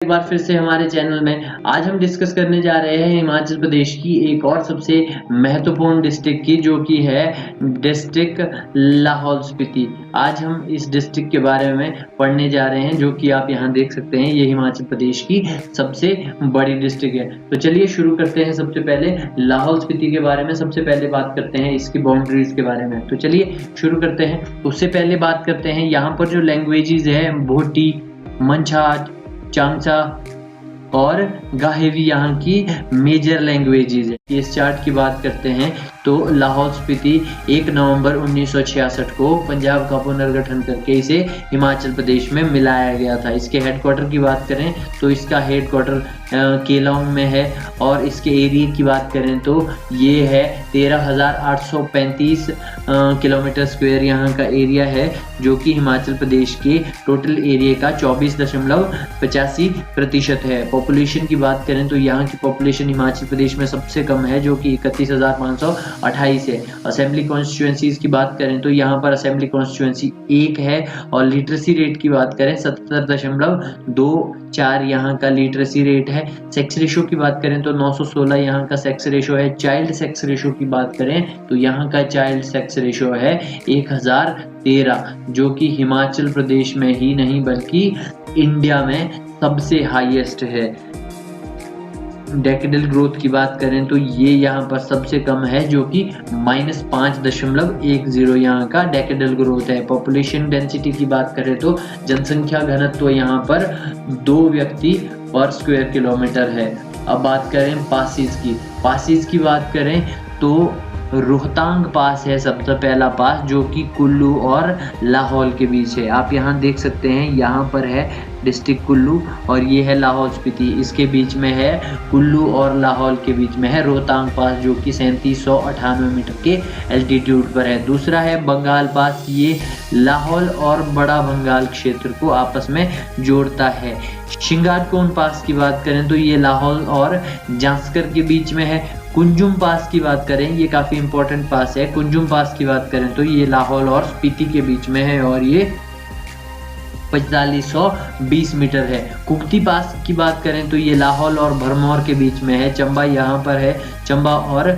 बार फिर से हमारे चैनल में। आज हम डिस्कस करने जा रहे हैं हिमाचल प्रदेश की एक और सबसे महत्वपूर्ण डिस्ट्रिक्ट की, जो कि है डिस्ट्रिक्ट लाहौल स्पीति। आज हम इस डिस्ट्रिक्ट के बारे में पढ़ने जा रहे हैं, जो कि आप यहाँ देख सकते हैं, ये हिमाचल प्रदेश की सबसे बड़ी डिस्ट्रिक्ट है। तो चलिए शुरू करते हैं। सबसे पहले लाहौल स्पीति के बारे में सबसे पहले बात करते हैं, इसकी बाउंड्रीज के बारे में। तो चलिए शुरू करते हैं। उससे पहले बात करते हैं यहाँ पर जो लैंग्वेजेस है, भोटी, मंछाट, चांगसा और गाहेवी यहाँ की मेजर लैंग्वेजेस है। इस चार्ट की बात करते हैं तो लाहौल स्पीति 1 नवंबर 1966 को पंजाब का पुनर्गठन करके इसे हिमाचल प्रदेश में मिलाया गया था। इसके हेडक्वार्टर की बात करें तो इसका हेडक्वार्टर केलांग में है, और इसके एरिया की बात करें तो ये है 13,835 किलोमीटर स्क्वायर यहाँ का एरिया है, जो कि हिमाचल प्रदेश के टोटल एरिया का 24.85% है। पॉपुलेशन की बात करें तो यहाँ की पॉपुलेशन हिमाचल प्रदेश में सबसे कम है, जो कि 31,528 है। असेंबली कॉन्स्टिट्यूएंसीज की बात करें तो यहाँ पर असेंबली कॉन्स्टिट्यूएंसी 1 है, और लिटरेसी रेट की बात करें 70.24 यहाँ का लिटरेसी रेट है। सेक्स रेशो की बात करें तो 916 यहाँ का सेक्स रेशो है। चाइल्ड सेक्स रेशो की बात करें तो यहाँ का चाइल्ड सेक्स रेशो है 1013, जो कि हिमाचल प्रदेश में ही नहीं बल्कि इंडिया में सबसे हाईएस्ट है। डेकेडल ग्रोथ की बात करें तो ये यहाँ पर सबसे कम है, जो कि -5.10 यहाँ का डेकेडल ग्रोथ है। पॉपुलेशन डेंसिटी की बात करें तो जनसंख्या घनत्व यहाँ पर 2 व्यक्ति पर स्क्वायर किलोमीटर है। अब बात करें पासिस की बात करें तो रोहतांग पास है सबसे पहला पास, जो कि कुल्लू और लाहौल के बीच है। आप यहाँ देख सकते हैं, यहाँ पर है डिस्ट्रिक्ट कुल्लू और ये है लाहौल स्पीति। इसके बीच में है कुल्लू और लाहौल के बीच में है रोहतांग पास, जो कि 3798 मीटर के एल्टीट्यूड पर है। दूसरा है बंगाल पास, ये लाहौल और बड़ा बंगाल क्षेत्र को आपस में जोड़ता है। शिंगारकोन पास की बात करें तो ये लाहौल और जांस्कर के बीच में है। कुंजुम पास की बात करें, ये काफ़ी इंपॉर्टेंट पास है। कुंजुम पास की बात करें तो ये लाहौल और स्पीति के बीच में है, और ये 4520 मीटर है। कुक्ति पास की बात करें तो ये लाहौल और भरमौर के बीच में है। चंबा यहाँ पर है, चंबा और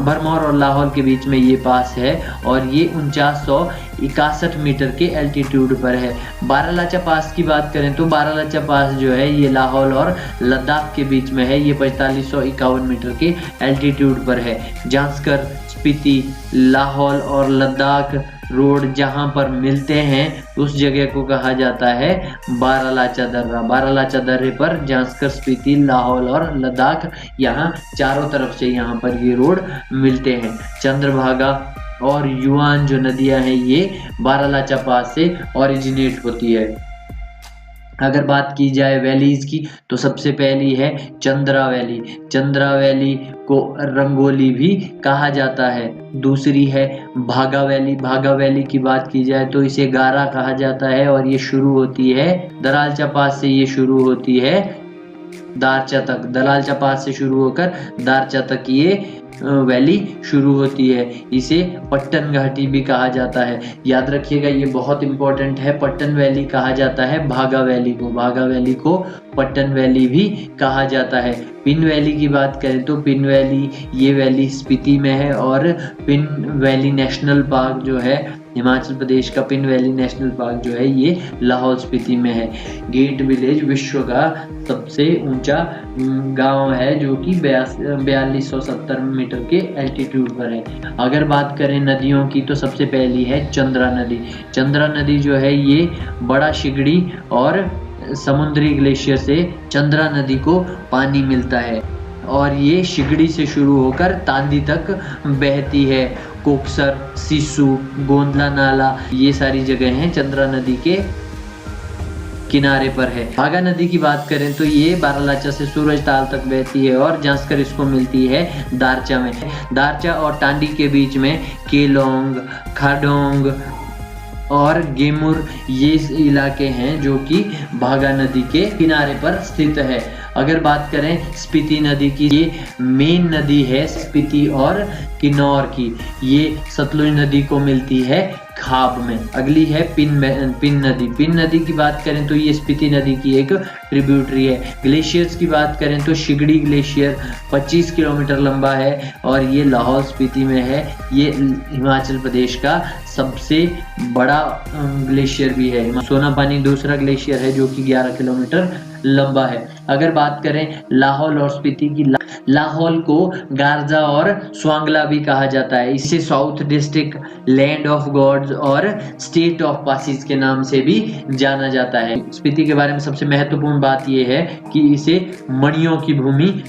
भरमौर और लाहौल के बीच में ये पास है, और ये 4961 मीटर के एल्टीट्यूड पर है। बारालाचा पास की बात करें तो बारालाचा पास जो है ये लाहौल और लद्दाख के बीच में है, ये 4551 मीटर के एल्टीट्यूड पर है। जांस्कर, स्पीति, लाहौल और लद्दाख रोड जहां पर मिलते हैं उस जगह को कहा जाता है बारालाचा दर्रा। बारालाचा दर्रे पर जांस्कर, स्पीति, लाहौल और लद्दाख यहाँ चारों तरफ से यहाँ पर ये रोड मिलते हैं। चंद्रभागा और युआन जो नदियां हैं ये बारालाचा पास से ओरिजिनेट होती है। अगर बात की जाए वैलीज की तो सबसे पहली है चंद्रा वैली। चंद्रा वैली को रंगोली भी कहा जाता है। दूसरी है भागा वैली। भागा वैली की बात की जाए तो इसे गारा कहा जाता है, और ये शुरू होती है दरालचा पास से, ये शुरू होती है दारचा तक। दरालचा पास से शुरू होकर दारचा तक ये वैली शुरू होती है। इसे पट्टन घाटी भी कहा जाता है। याद रखिएगा, ये बहुत इंपॉर्टेंट है। पट्टन वैली कहा जाता है भागा वैली को। भागा वैली को पट्टन वैली भी कहा जाता है। पिन वैली की बात करें तो पिन वैली, ये वैली स्पीति में है, और पिन वैली नेशनल पार्क जो है हिमाचल प्रदेश का, पिन वैली नेशनल पार्क जो है ये लाहौल स्पीति में है। गेट विलेज विश्व का सबसे ऊंचा गांव है, जो कि 4270 मीटर के एल्टीट्यूड पर है। अगर बात करें नदियों की तो सबसे पहली है चंद्रा नदी। चंद्रा नदी जो है ये बड़ा शिगड़ी और समुद्री ग्लेशियर से चंद्रा नदी को पानी मिलता है, और ये शिगड़ी से शुरू होकर तांदी तक बहती है। कोकसर, सिसु, गोंदला नाला, ये सारी जगह हैं चंद्रा नदी के किनारे पर है। भागा नदी की बात करें तो ये बारालाचा से सूरज ताल तक बहती है, और जांस्कर इसको मिलती है दारचा में। दारचा और टांडी के बीच में केलोंग, खाडोंग और गेमुर ये इलाके हैं, जो कि भागा नदी के किनारे पर स्थित है। अगर बात करें स्पीति नदी की, ये मेन नदी है स्पीति और किन्नौर की। ये सतलुज नदी को मिलती है खाब में। अगली है पिन नदी। पिन नदी की बात करें तो ये स्पीति नदी की एक ट्रिब्यूटरी है। ग्लेशियर्स की बात करें तो शिगड़ी ग्लेशियर 25 किलोमीटर लंबा है और ये लाहौल स्पीति में है। ये हिमाचल प्रदेश का सबसे बड़ा ग्लेशियर भी है। सोनापानी दूसरा ग्लेशियर है जो कि 11 किलोमीटर लंबा है। अगर बात करें लाहौल और स्पीति की, लाहौल को गारजा और स्वांगला भी कहा जाता है। इसे south district, land of gods और स्टेट ऑफ पासिस के नाम से भी जाना जाता है। स्पीति के बारे में सबसे महत्वपूर्ण बात यह है कि इसे मणियों की भूमि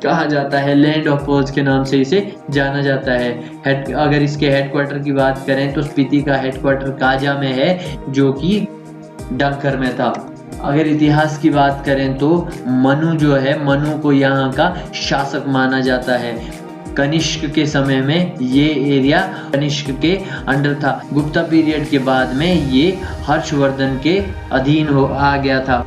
कहा जाता है। लैंड ऑफ पर्ल्स के नाम से इसे जाना जाता है। अगर इसके हेडक्वार्टर की बात करें तो स्पीति का हेडक्वार्टर काजा में है जो कि डंकर में था। अगर इतिहास की बात करें तो मनु जो है, मनु को यहाँ का शासक माना जाता है। कनिष्क के समय में ये एरिया कनिष्क के अंडर था। गुप्ता पीरियड के बाद में ये हर्षवर्धन के अधीन आ गया था।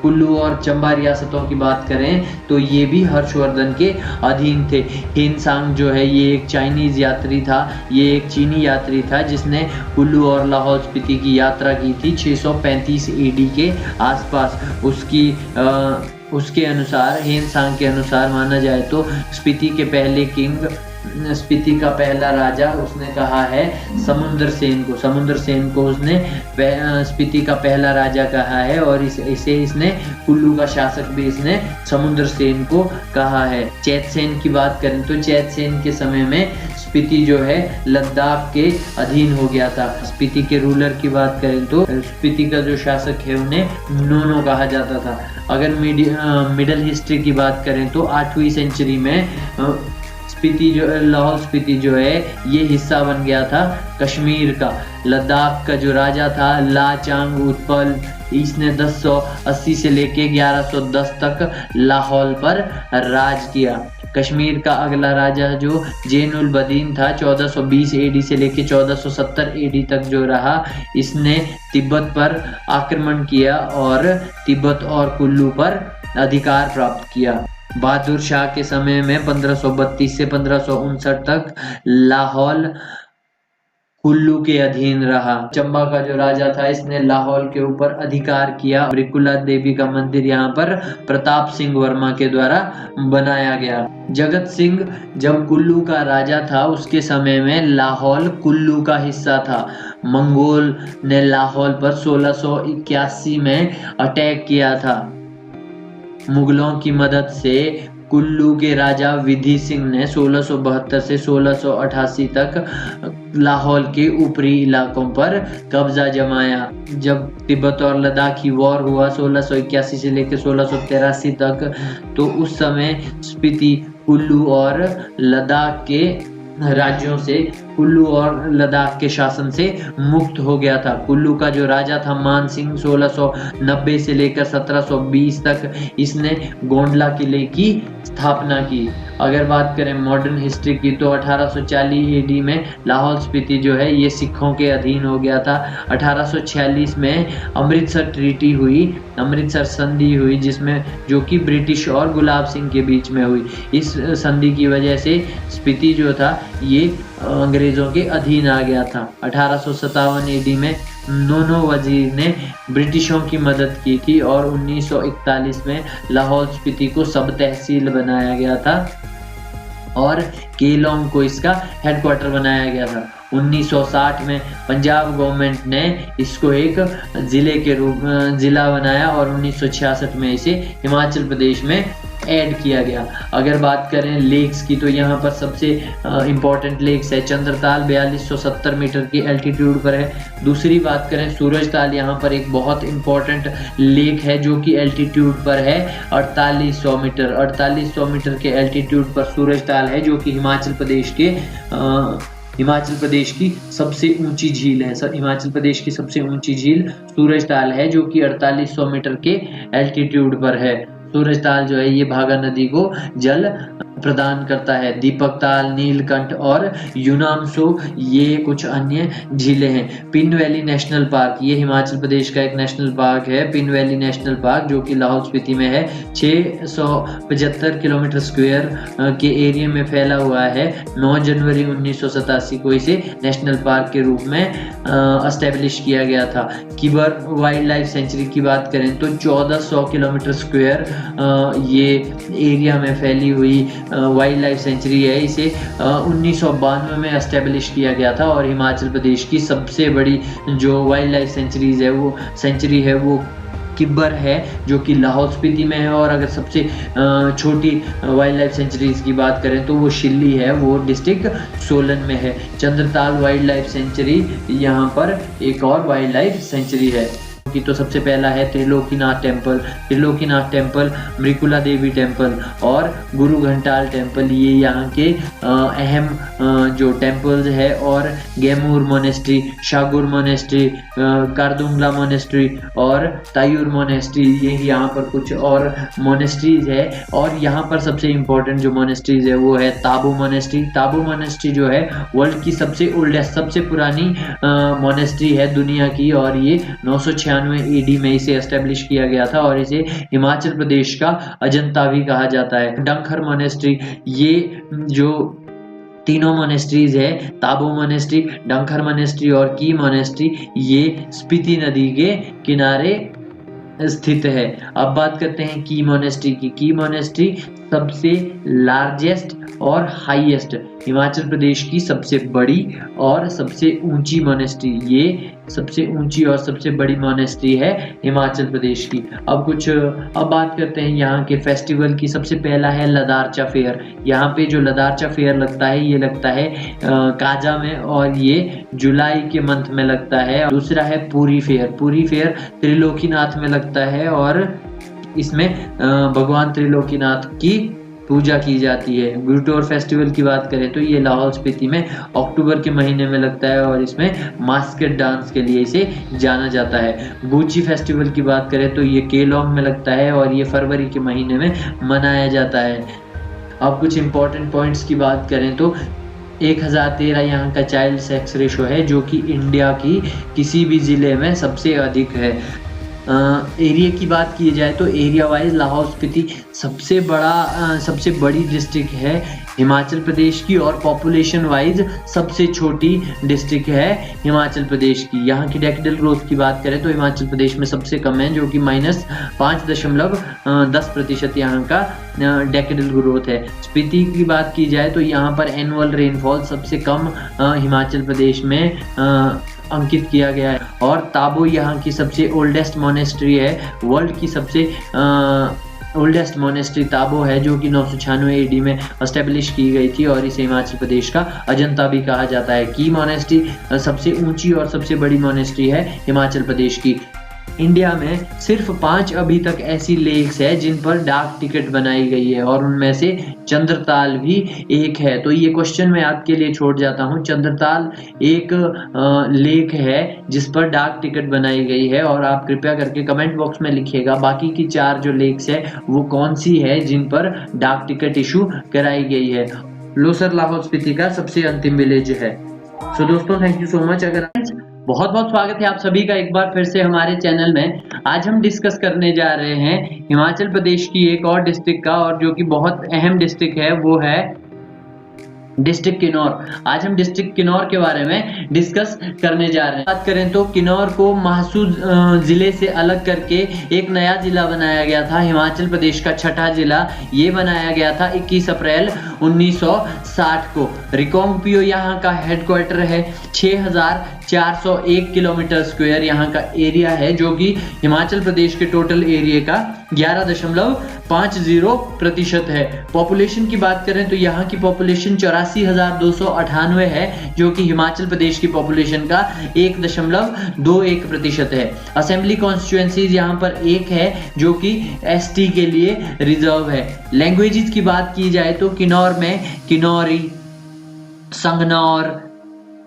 कुल्लू और चंबा रियासतों की बात करें तो ये भी हर्षवर्धन के अधीन थे। हिनसांग जो है ये एक चाइनीज यात्री था, ये एक चीनी यात्री था जिसने कुल्लू और लाहौल स्पीति की यात्रा की थी 635 AD के आसपास। उसके अनुसार, हिनसांग के अनुसार माना जाए तो स्पीति के पहले किंग, स्पीति का पहला राजा उसने कहा है समुद्र सेन को उसने स्पीति का पहला राजा कहा है और इसने कुल्लू का शासक भी इसने समुद्र सेन को कहा है। चैतसेन की बात करें तो चैतसेन के समय में स्पीति जो है लद्दाख के अधीन हो गया था। स्पीति के रूलर की बात करें तो स्पीति का जो शासक है उन्हें नोनो कहा जाता था। अगर मिडल हिस्ट्री की बात करें तो 8वीं सेंचुरी में लाहौल स्पीति जो है ये हिस्सा बन गया था कश्मीर का। लद्दाख का जो राजा था लाचांग उत्पल, इसने 1080 से लेके 1110 तक लाहौल पर राज किया। कश्मीर का अगला राजा जो जैनुल बदीन था 1420 AD से लेके 1470 AD तक जो रहा, इसने तिब्बत पर आक्रमण किया और तिब्बत और कुल्लू पर अधिकार प्राप्त किया। बहादुर शाह के समय में 1532 से 1559 तक लाहौल कुल्लू के अधीन रहा। चंबा का जो राजा था इसने लाहौल के ऊपर अधिकार किया। ब्रिकुला देवी का मंदिर यहाँ पर प्रताप सिंह वर्मा के द्वारा बनाया गया। जगत सिंह जब कुल्लू का राजा था उसके समय में लाहौल कुल्लू का हिस्सा था। मंगोल ने लाहौल पर 1681 में अटैक किया था। मुगलों की मदद से कुल्लू के राजा विधि सिंह ने 1672 से 1688 तक लाहौल के ऊपरी इलाकों पर कब्जा जमाया। जब तिब्बत और लद्दाख की वॉर हुआ 1681 से लेकर 1683 तक, तो उस समय स्पीति कुल्लू और लद्दाख के राज्यों से, कुल्लू और लद्दाख के शासन से मुक्त हो गया था। कुल्लू का जो राजा था मान सिंह 1690 से लेकर 1720 तक इसने गोंडला किले की स्थापना की। अगर बात करें मॉडर्न हिस्ट्री की तो 1840 AD में लाहौल स्पीति जो है ये सिखों के अधीन हो गया था। 1846 में अमृतसर ट्रीटी हुई, अमृतसर संधि हुई, जिसमें जो कि ब्रिटिश और गुलाब सिंह के बीच में हुई। इस संधि की वजह से स्पीति जो था ये अंग्रेजों के अधीन आ गया था। 1857 AD में नोनो वजीर ने ब्रिटिशों की मदद की थी और 1941 में लाहौल स्पीति को सब तहसील बनाया गया था और केलोंग को इसका हेडक्वार्टर बनाया गया था। 1960 में पंजाब गवर्नमेंट ने इसको एक जिला बनाया और 1966 में इसे हिमाचल प्रदेश में ऐड किया गया। अगर बात करें लेक्स की तो यहाँ पर सबसे इम्पोर्टेंट लेक्स है चंद्रताल 4270 मीटर की एल्टीट्यूड पर है। दूसरी बात करें सूरजताल, यहाँ पर एक बहुत इम्पोर्टेंट लेक है जो कि एल्टीट्यूड पर है 4800 मीटर। 4800 मीटर के एल्टीट्यूड पर सूरजताल है जो कि हिमाचल प्रदेश की सबसे ऊंची झील है। हिमाचल प्रदेश की सबसे ऊंची झील सूरजताल है जो कि 4800 मीटर के एल्टीट्यूड पर है। सूरजताल जो है ये भागा नदी को जल प्रदान करता है। दीपक ताल, नीलकंठ और यूनामसो ये कुछ अन्य झीलें हैं। पिन वैली नेशनल पार्क ये हिमाचल प्रदेश का एक नेशनल पार्क है। पिन वैली नेशनल पार्क जो कि लाहौल स्पीति में है, 675 किलोमीटर स्क्वायर के एरिया में फैला हुआ है। 9 जनवरी 1987 को इसे नेशनल पार्क के रूप में एस्टेब्लिश किया गया था। किबर वाइल्ड लाइफ सेंचुरी की बात करें तो 1400 किलोमीटर स्क्वायर ये एरिया में फैली हुई वाइल्ड लाइफ सेंचुरी है। इसे 1992 में एस्टेब्लिश किया गया था और हिमाचल प्रदेश की सबसे बड़ी जो वाइल्ड लाइफ सेंचुरीज है वो किब्बर है जो कि लाहौल स्पीति में है। और अगर सबसे छोटी वाइल्ड लाइफ सेंचुरीज की बात करें तो वो शिल्ली है, वो डिस्ट्रिक्ट सोलन में है। चंद्रताल वाइल्ड लाइफ सेंचुरी यहाँ पर एक और वाइल्ड लाइफ सेंचुरी है की तो सबसे पहला है त्रिलोकीनाथ टेम्पल, मृकुला देवी टेम्पल और गुरु घंटाल टेम्पल, ये यहाँ के अहम जो टेम्पल्स है। और गेमूर मोनेस्ट्री, शागुर मोनेस्ट्री, कारदुंगला मोनेस्ट्री और तायूर मोनेस्ट्री, ये यहाँ पर कुछ और मोनेस्ट्रीज है। और यहाँ पर सबसे इम्पोर्टेंट जो मोनेस्ट्रीज है वो है ताबू मोनेस्ट्री जो है वर्ल्ड की सबसे ओल्डेस्ट, सबसे पुरानी मोनेस्ट्री है दुनिया की, और ये 996 AD में इसे एस्टेब्लिश किया गया था और इसे हिमाचल प्रदेश का अजंता भी कहा जाता है। डंखर मोनेस्ट्री, ये जो तीनों मोनेस्ट्रीज है, ताबू मोनेस्ट्री, डंखर मोनेस्ट्री और की मोनेस्ट्री, ये स्पीति नदी के किनारे स्थित है। अब बात करते हैं की मोनेस्ट्री की। की मोनेस्ट्री सबसे लार्जेस्ट और हाईएस्ट, हिमाचल प्रदेश की सबसे बड़ी और सबसे ऊंची मोनेस्ट्री, ये सबसे ऊंची और सबसे बड़ी मोनेस्ट्री है हिमाचल प्रदेश की। अब बात करते हैं यहाँ के फेस्टिवल की। सबसे पहला है लदारचा फेयर। यहाँ पे जो लदारचा फेयर लगता है ये लगता है काजा में और ये जुलाई के मंथ में लगता है। दूसरा है पूरी फेयर त्रिलोकीनाथ में लगता है और इसमें भगवान त्रिलोकीनाथ की पूजा की जाती है। गुरुटोर फेस्टिवल की बात करें तो ये लाहौल स्पीति में अक्टूबर के महीने में लगता है और इसमें मास्केट डांस के लिए इसे जाना जाता है। गुची फेस्टिवल की बात करें तो ये केलोंग में लगता है और ये फरवरी के महीने में मनाया जाता है। अब कुछ इंपॉर्टेंट पॉइंट्स की बात करें तो 1013 यहाँ का चाइल्ड सेक्स रेशो है जो कि इंडिया की किसी भी जिले में सबसे अधिक है। एरिया की बात की जाए तो एरिया वाइज लाहौल स्पीति सबसे बड़ी डिस्ट्रिक्ट है हिमाचल प्रदेश की और पॉपुलेशन वाइज सबसे छोटी डिस्ट्रिक्ट है हिमाचल प्रदेश की। यहाँ की डेकेडल ग्रोथ की बात करें तो हिमाचल प्रदेश में सबसे कम है जो कि -5.10% यहाँ का डेकेडल ग्रोथ है। स्पीति की बात की जाए तो यहाँ पर एनुअल रेनफॉल सबसे कम हिमाचल प्रदेश में अंकित किया गया है। और ताबो यहाँ की सबसे ओल्डेस्ट मोनेस्ट्री है, वर्ल्ड की सबसे ओल्डेस्ट मोनेस्ट्री ताबो है जो कि 996 AD में एस्टेब्लिश की गई थी और इसे हिमाचल प्रदेश का अजंता भी कहा जाता है। की मोनेस्ट्री सबसे ऊंची और सबसे बड़ी मोनेस्ट्री है हिमाचल प्रदेश की। इंडिया में सिर्फ 5 अभी तक ऐसी लेक्स है जिन पर डाक टिकट बनाई गई है और उनमें से चंद्रताल भी एक है। तो ये क्वेश्चन मैं आपके लिए छोड़ जाता हूँ। चंद्रताल एक लेक है जिस पर डाक टिकट बनाई गई है और आप कृपया करके कमेंट बॉक्स में लिखिएगा बाकी की 4 जो लेक्स है वो कौन सी है जिन पर डाक टिकट इशू कराई गई है। लोसर लाहौल स्पीति का सबसे अंतिम विलेज है। सो दोस्तों थैंक यू सो मच। बहुत बहुत स्वागत है आप सभी का एक बार फिर से हमारे चैनल में। आज हम डिस्कस करने जा रहे हैं हिमाचल प्रदेश की एक और डिस्ट्रिक्ट का और जो कि बहुत अहम डिस्ट्रिक्ट है वो है डिस्ट्रिक्ट किन्नौर। आज हम डिस्ट्रिक्ट किन्नौर के बारे में डिस्कस करने जा रहे हैं। बात करें तो किन्नौर को महसूद जिले से अलग करके एक नया जिला बनाया गया था, हिमाचल प्रदेश का छठा जिला। ये बनाया गया था 21 अप्रैल 1960 को। रिकांगपिओ यहाँ का हेडक्वार्टर है। 6401 किलोमीटर स्क्वायर यहाँ का एरिया है जो कि हिमाचल प्रदेश के टोटल एरिया का 11.50% है। पॉपुलेशन की बात करें तो यहाँ की पॉपुलेशन 84,298 है जो कि हिमाचल प्रदेश की पॉपुलेशन का 1.21% है। असेंबली कॉन्स्टिट्यूएंसीज यहाँ पर एक है जो कि एसटी के लिए रिजर्व है। लैंग्वेजेस की बात की जाए तो किन्नौर में किन्नौरी, संगनौर,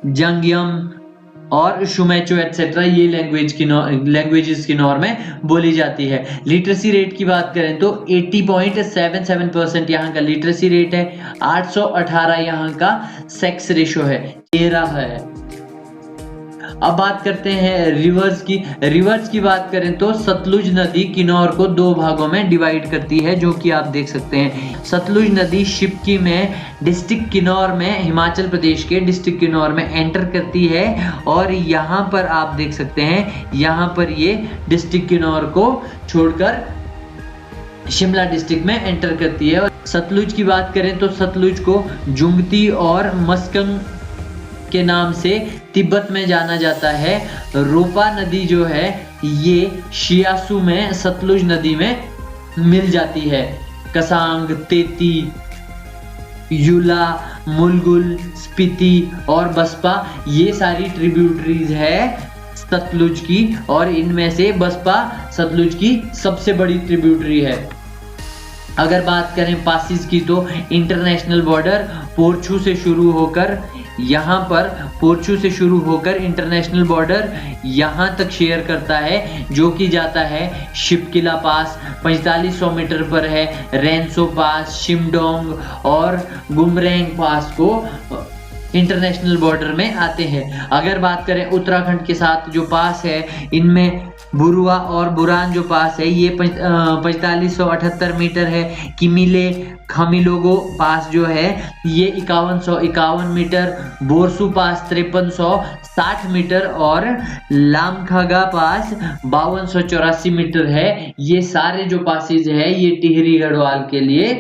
जंगियम, और शुमेचो एटसेट्रा ये लैंग्वेजेस की नॉर्म में बोली जाती है। लिटरेसी रेट की बात करें तो 80.77% यहाँ का लिटरेसी रेट है। 818 यहाँ का सेक्स रेशो है, 13 है। अब बात करते हैं रिवर्स की बात करें तो सतलुज नदी किन्नौर को 2 भागों में डिवाइड करती है, जो कि आप देख सकते हैं। सतलुज नदी शिपकी में डिस्ट्रिक्ट किन्नौर में, हिमाचल प्रदेश के डिस्ट्रिक्ट किन्नौर में एंटर करती है और यहाँ पर आप देख सकते हैं, यहाँ पर ये डिस्ट्रिक्ट किन्नौर को छोड़कर शिमला डिस्ट्रिक्ट में एंटर करती है। और सतलुज की बात करें तो सतलुज को जुंगती और मस्कंग के नाम से तिब्बत में जाना जाता है। रोपा नदी जो है ये शियासू में सतलुज नदी में मिल जाती है। कसांग, तेती, युला, मुलगुल, स्पीति और बसपा ये सारी ट्रिब्यूटरीज है सतलुज की, और इनमें से बसपा सतलुज की सबसे बड़ी ट्रिब्यूटरी है। अगर बात करें पासिस की तो इंटरनेशनल बॉर्डर पोरछू से शुरू होकर यहाँ पर इंटरनेशनल बॉर्डर यहाँ तक शेयर करता है, जो कि जाता है शिपकिला पास 4500 मीटर पर है, रेंसो पास, शिमडोंग और गुमरेंग पास को इंटरनेशनल बॉर्डर में आते हैं। अगर बात करें उत्तराखंड के साथ जो पास है, इनमें बुरुआ और बुरान जो पास है ये 4578 मीटर है। किमिले खमिलोगो पास जो है ये 5151 मीटर, बोरसू पास 5360 मीटर और लामखागा पास 5284 मीटर है। ये सारे जो पासेज है ये टिहरी गढ़वाल के लिए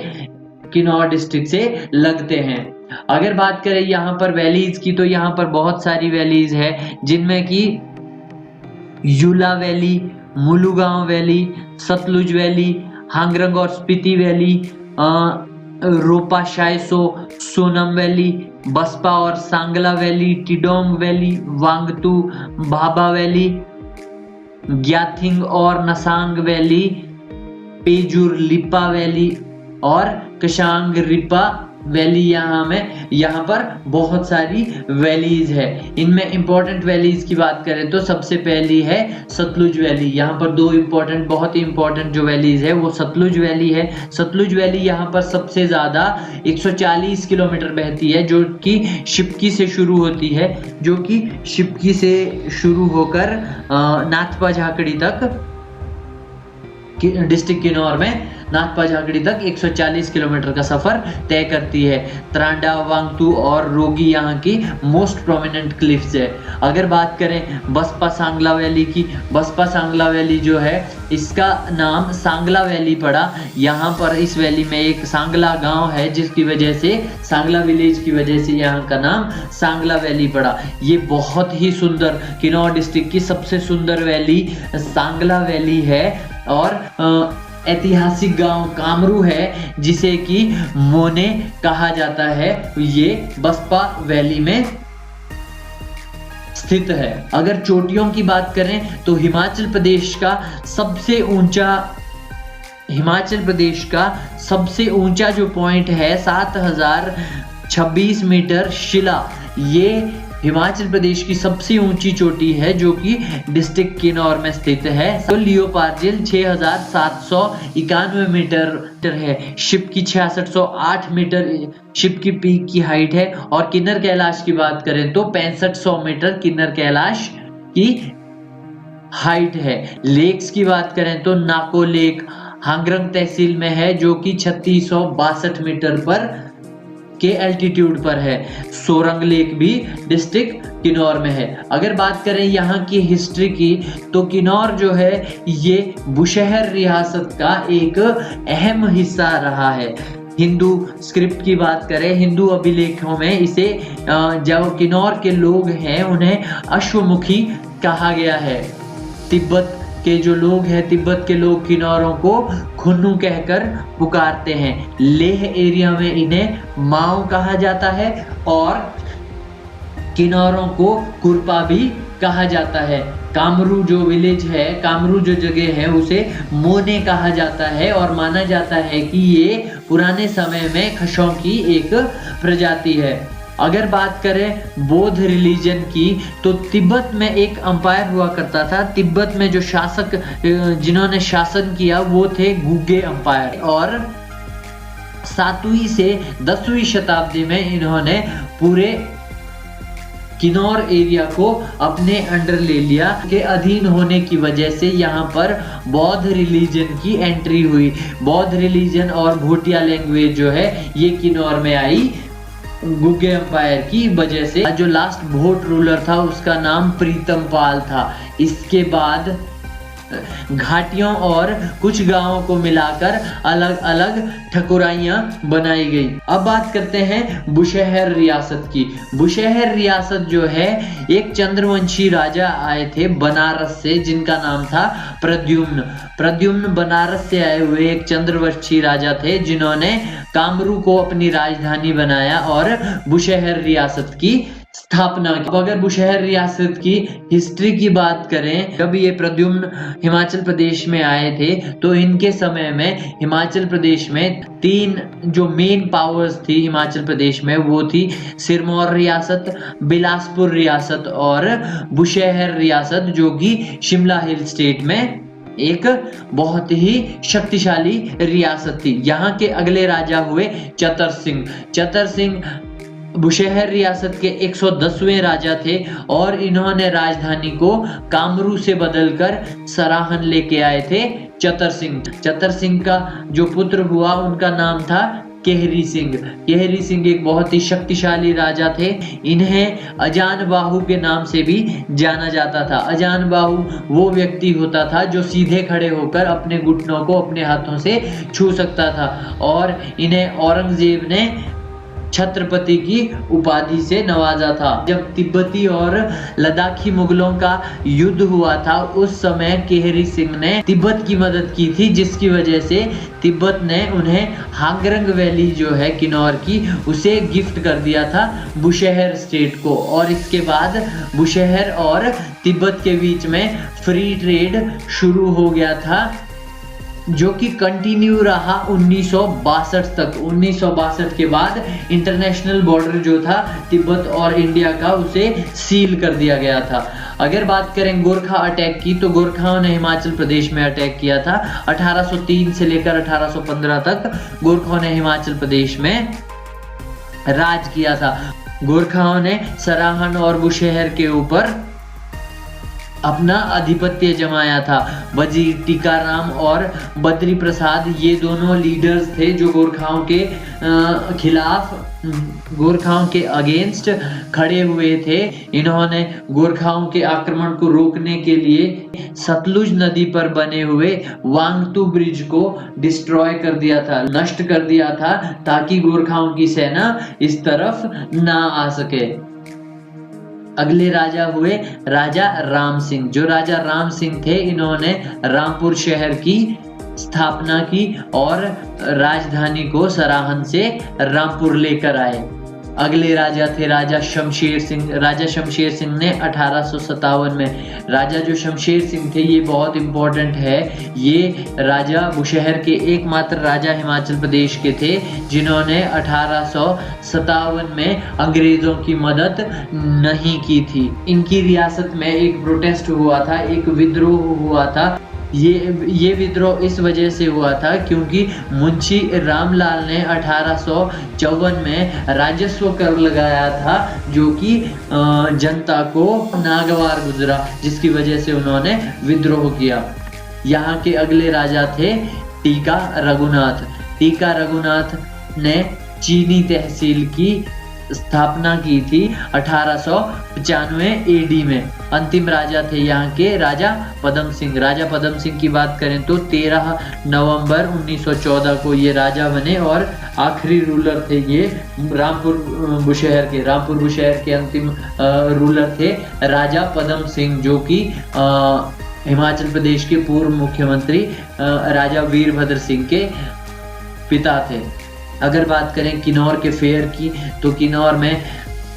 किन्नौर डिस्ट्रिक्ट से लगते हैं। अगर बात करें यहाँ पर वैलीज की तो यहाँ पर बहुत सारी वैलीज है, जिनमें कि Yula valley, Mulugaon valley, Sutlej valley, Hangrang और स्पीति वैली, रोपा शायसो, सोनम वैली, बसपा और Sangla valley, Tidong valley, Wangtu, Bhabha valley, Gyathing और नसांग वैली, पेजुर लिपा वैली और कशांग रिपा वैली। यहाँ पर बहुत सारी वैलीज है। इनमें इंपॉर्टेंट वैलीज की बात करें तो सबसे पहली है सतलुज वैली। यहाँ पर बहुत ही इंपॉर्टेंट जो वैलीज है वो सतलुज वैली है। सतलुज वैली यहाँ पर सबसे ज्यादा 140 किलोमीटर बहती है, जो कि शिपकी से शुरू होती है, जो कि शिपकी से शुरू होकर नाथपा झाकड़ी तक, डिस्ट्रिक्ट किन्नौर में नाथपा झाकड़ी तक 140 किलोमीटर का सफर तय करती है। त्रांडा, वांगतू और रोगी यहाँ की मोस्ट प्रोमिनेंट क्लिफ्स है। अगर बात करें बसपा सांगला वैली की, बसपा सांगला वैली जो है इसका नाम सांगला वैली पड़ा। यहाँ पर इस वैली में एक सांगला गांव है, जिसकी वजह से सांगला विलेज की वजह से यहाँ का नाम सांगला वैली पड़ा। ये बहुत ही सुंदर, किन्नौर डिस्ट्रिक्ट की सबसे सुंदर वैली सांगला वैली है। और ऐतिहासिक गांव कामरू है, जिसे कि मोने कहा जाता है, ये बसपा वैली में स्थित है। अगर चोटियों की बात करें तो हिमाचल प्रदेश का सबसे ऊंचा जो पॉइंट है 7026 मीटर शिला, ये हिमाचल प्रदेश की सबसे ऊंची चोटी है, जो कि डिस्ट्रिक्ट किन्नौर में स्थित है। तो लियोपार्जिल 6791 मीटर है। शिप की 6608 मीटर शिप की पीक की हाइट है। और किन्नर कैलाश की बात करें तो 6500 मीटर किन्नर कैलाश की हाइट है। लेक्स की बात करें तो नाको लेक हांगरंग तहसील में है, जो कि 3662 मीटर पर के एल्टीट्यूड पर है। सोरंग लेक भी डिस्ट्रिक्ट किन्नौर में है। अगर बात करें यहाँ की हिस्ट्री की तो किन्नौर जो है ये बुशहर रियासत का एक अहम हिस्सा रहा है। हिंदू स्क्रिप्ट की बात करें, हिंदू अभिलेखों में इसे जो किन्नौर के लोग हैं उन्हें अश्वमुखी कहा गया है। तिब्बत के लोग किन्नौरों को खुन्नू कहकर पुकारते हैं। लेह एरिया में इन्हें माओ कहा जाता है और किन्नौरों को कुरपा भी कहा जाता है। कामरू जो विलेज है, कामरू जो जगह है, उसे मोने कहा जाता है और माना जाता है कि ये पुराने समय में खशों की एक प्रजाति है। अगर बात करें बौद्ध रिलीजन की, तो तिब्बत में एक अंपायर हुआ करता था। तिब्बत में जो शासक जिन्होंने शासन किया वो थे गुगे अंपायर, और 7वीं से 10वीं शताब्दी में इन्होंने पूरे किन्नौर एरिया को अपने अंडर ले लिया। के अधीन होने की वजह से यहाँ पर बौद्ध रिलीजन की एंट्री हुई। बौद्ध रिलीजन और भूटिया लैंग्वेज जो है ये किन्नौर में आई गुगे एम्पायर की वजह से। जो लास्ट भोट रूलर था उसका नाम प्रीतम पाल था। इसके बाद घाटियों और कुछ गांवों को मिलाकर अलग अलग ठकुराइयां बनाई गई। अब बात करते हैं बुशहर रियासत की। बुशहर रियासत जो है, एक चंद्रवंशी राजा आए थे बनारस से जिनका नाम था प्रद्युम्न। प्रद्युम्न बनारस से आए हुए एक चंद्रवंशी राजा थे जिन्होंने कामरू को अपनी राजधानी बनाया और बुशहर रियासत की स्थापना की। अब अगर बुशहर रियासत की हिस्ट्री की बात करें, जब ये प्रद्युम्न हिमाचल प्रदेश में आए थे तो इनके समय में हिमाचल प्रदेश में 3 जो मेन पावर्स थी हिमाचल प्रदेश में, वो थी सिरमौर रियासत, बिलासपुर रियासत और बुशहर रियासत, जो कि शिमला हिल स्टेट में एक बहुत ही शक्तिशाली रियासत थी। यहाँ के अगले राजा हुए चतर सिंह। चतर सिंह बुशहर रियासत के 110वें राजा थे और इन्होंने राजधानी को कामरू से बदलकर सराहन लेके आए थे चतर सिंह। चतर सिंह का जो पुत्र हुआ उनका नाम था केहरी सिंह। केहरी सिंह एक बहुत ही शक्तिशाली राजा थे। इन्हें अजान बाहु के नाम से भी जाना जाता था। अजान बाहु वो व्यक्ति होता था जो सीधे खड़े होकर अपने घुटनों को अपने हाथों से छू सकता था, और इन्हें औरंगजेब ने छत्रपति की उपाधि से नवाजा था। जब तिब्बती और लद्दाखी मुगलों का युद्ध हुआ था उस समय केहरी सिंह ने तिब्बत की मदद की थी, जिसकी वजह से तिब्बत ने उन्हें हांगरंग वैली जो है किन्नौर की, उसे गिफ्ट कर दिया था बुशहर स्टेट को। और इसके बाद बुशहर और तिब्बत के बीच में फ्री ट्रेड शुरू हो गया था, जो कि कंटिन्यू रहा 1962 तक। 1962 के बाद इंटरनेशनल बॉर्डर जो था तिब्बत और इंडिया का, उसे सील कर दिया गया था। अगर बात करें गोरखा अटैक की, तो गोरखाओं ने हिमाचल प्रदेश में अटैक किया था। 1803 से लेकर 1815 तक गोरखाओं ने हिमाचल प्रदेश में राज किया था। गोरखाओं ने सराहन और बुशहर के ऊपर अपना आधिपत्य जमाया था। वजीर टीकाराम और बद्री प्रसाद ये दोनों लीडर्स थे जो गोरखाओं के खिलाफ, गोरखाओं के अगेंस्ट खड़े हुए थे। इन्होंने गोरखाओं के आक्रमण को रोकने के लिए सतलुज नदी पर बने हुए वांगतू ब्रिज को डिस्ट्रॉय कर दिया था, नष्ट कर दिया था, ताकि गोरखाओं की सेना इस तरफ ना आ सके। अगले राजा हुए राजा राम सिंह। जो राजा राम सिंह थे, इन्होंने रामपुर शहर की स्थापना की और राजधानी को सराहन से रामपुर लेकर आए। अगले राजा थे राजा शमशेर सिंह। राजा शमशेर सिंह ने 1857 में, राजा जो शमशेर सिंह थे ये बहुत इंपॉर्टेंट है। ये राजा बुशहर के एकमात्र राजा हिमाचल प्रदेश के थे जिन्होंने 1857 में अंग्रेजों की मदद नहीं की थी। इनकी रियासत में एक प्रोटेस्ट हुआ था, एक विद्रोह हुआ था। ये विद्रोह इस वजह से हुआ था क्योंकि मुंशी रामलाल ने 1854 में राजस्व कर लगाया था, जो कि जनता को नागवार गुजरा, जिसकी वजह से उन्होंने विद्रोह किया। यहाँ के अगले राजा थे टीका रघुनाथ। टीका रघुनाथ ने चीनी तहसील की स्थापना की थी 1895 एडी में। अंतिम राजा थे यहाँ के राजा पदम सिंह। राजा पदम सिंह की बात करें तो 13 नवंबर 1914 को ये राजा बने और आखिरी रूलर थे ये रामपुर बुशहर के। रामपुर बुशहर के अंतिम रूलर थे राजा पदम सिंह, जो कि हिमाचल प्रदेश के पूर्व मुख्यमंत्री राजा वीरभद्र सिंह के पिता थे। अगर बात करें किन्नौर के फेयर की, तो किन्नौर में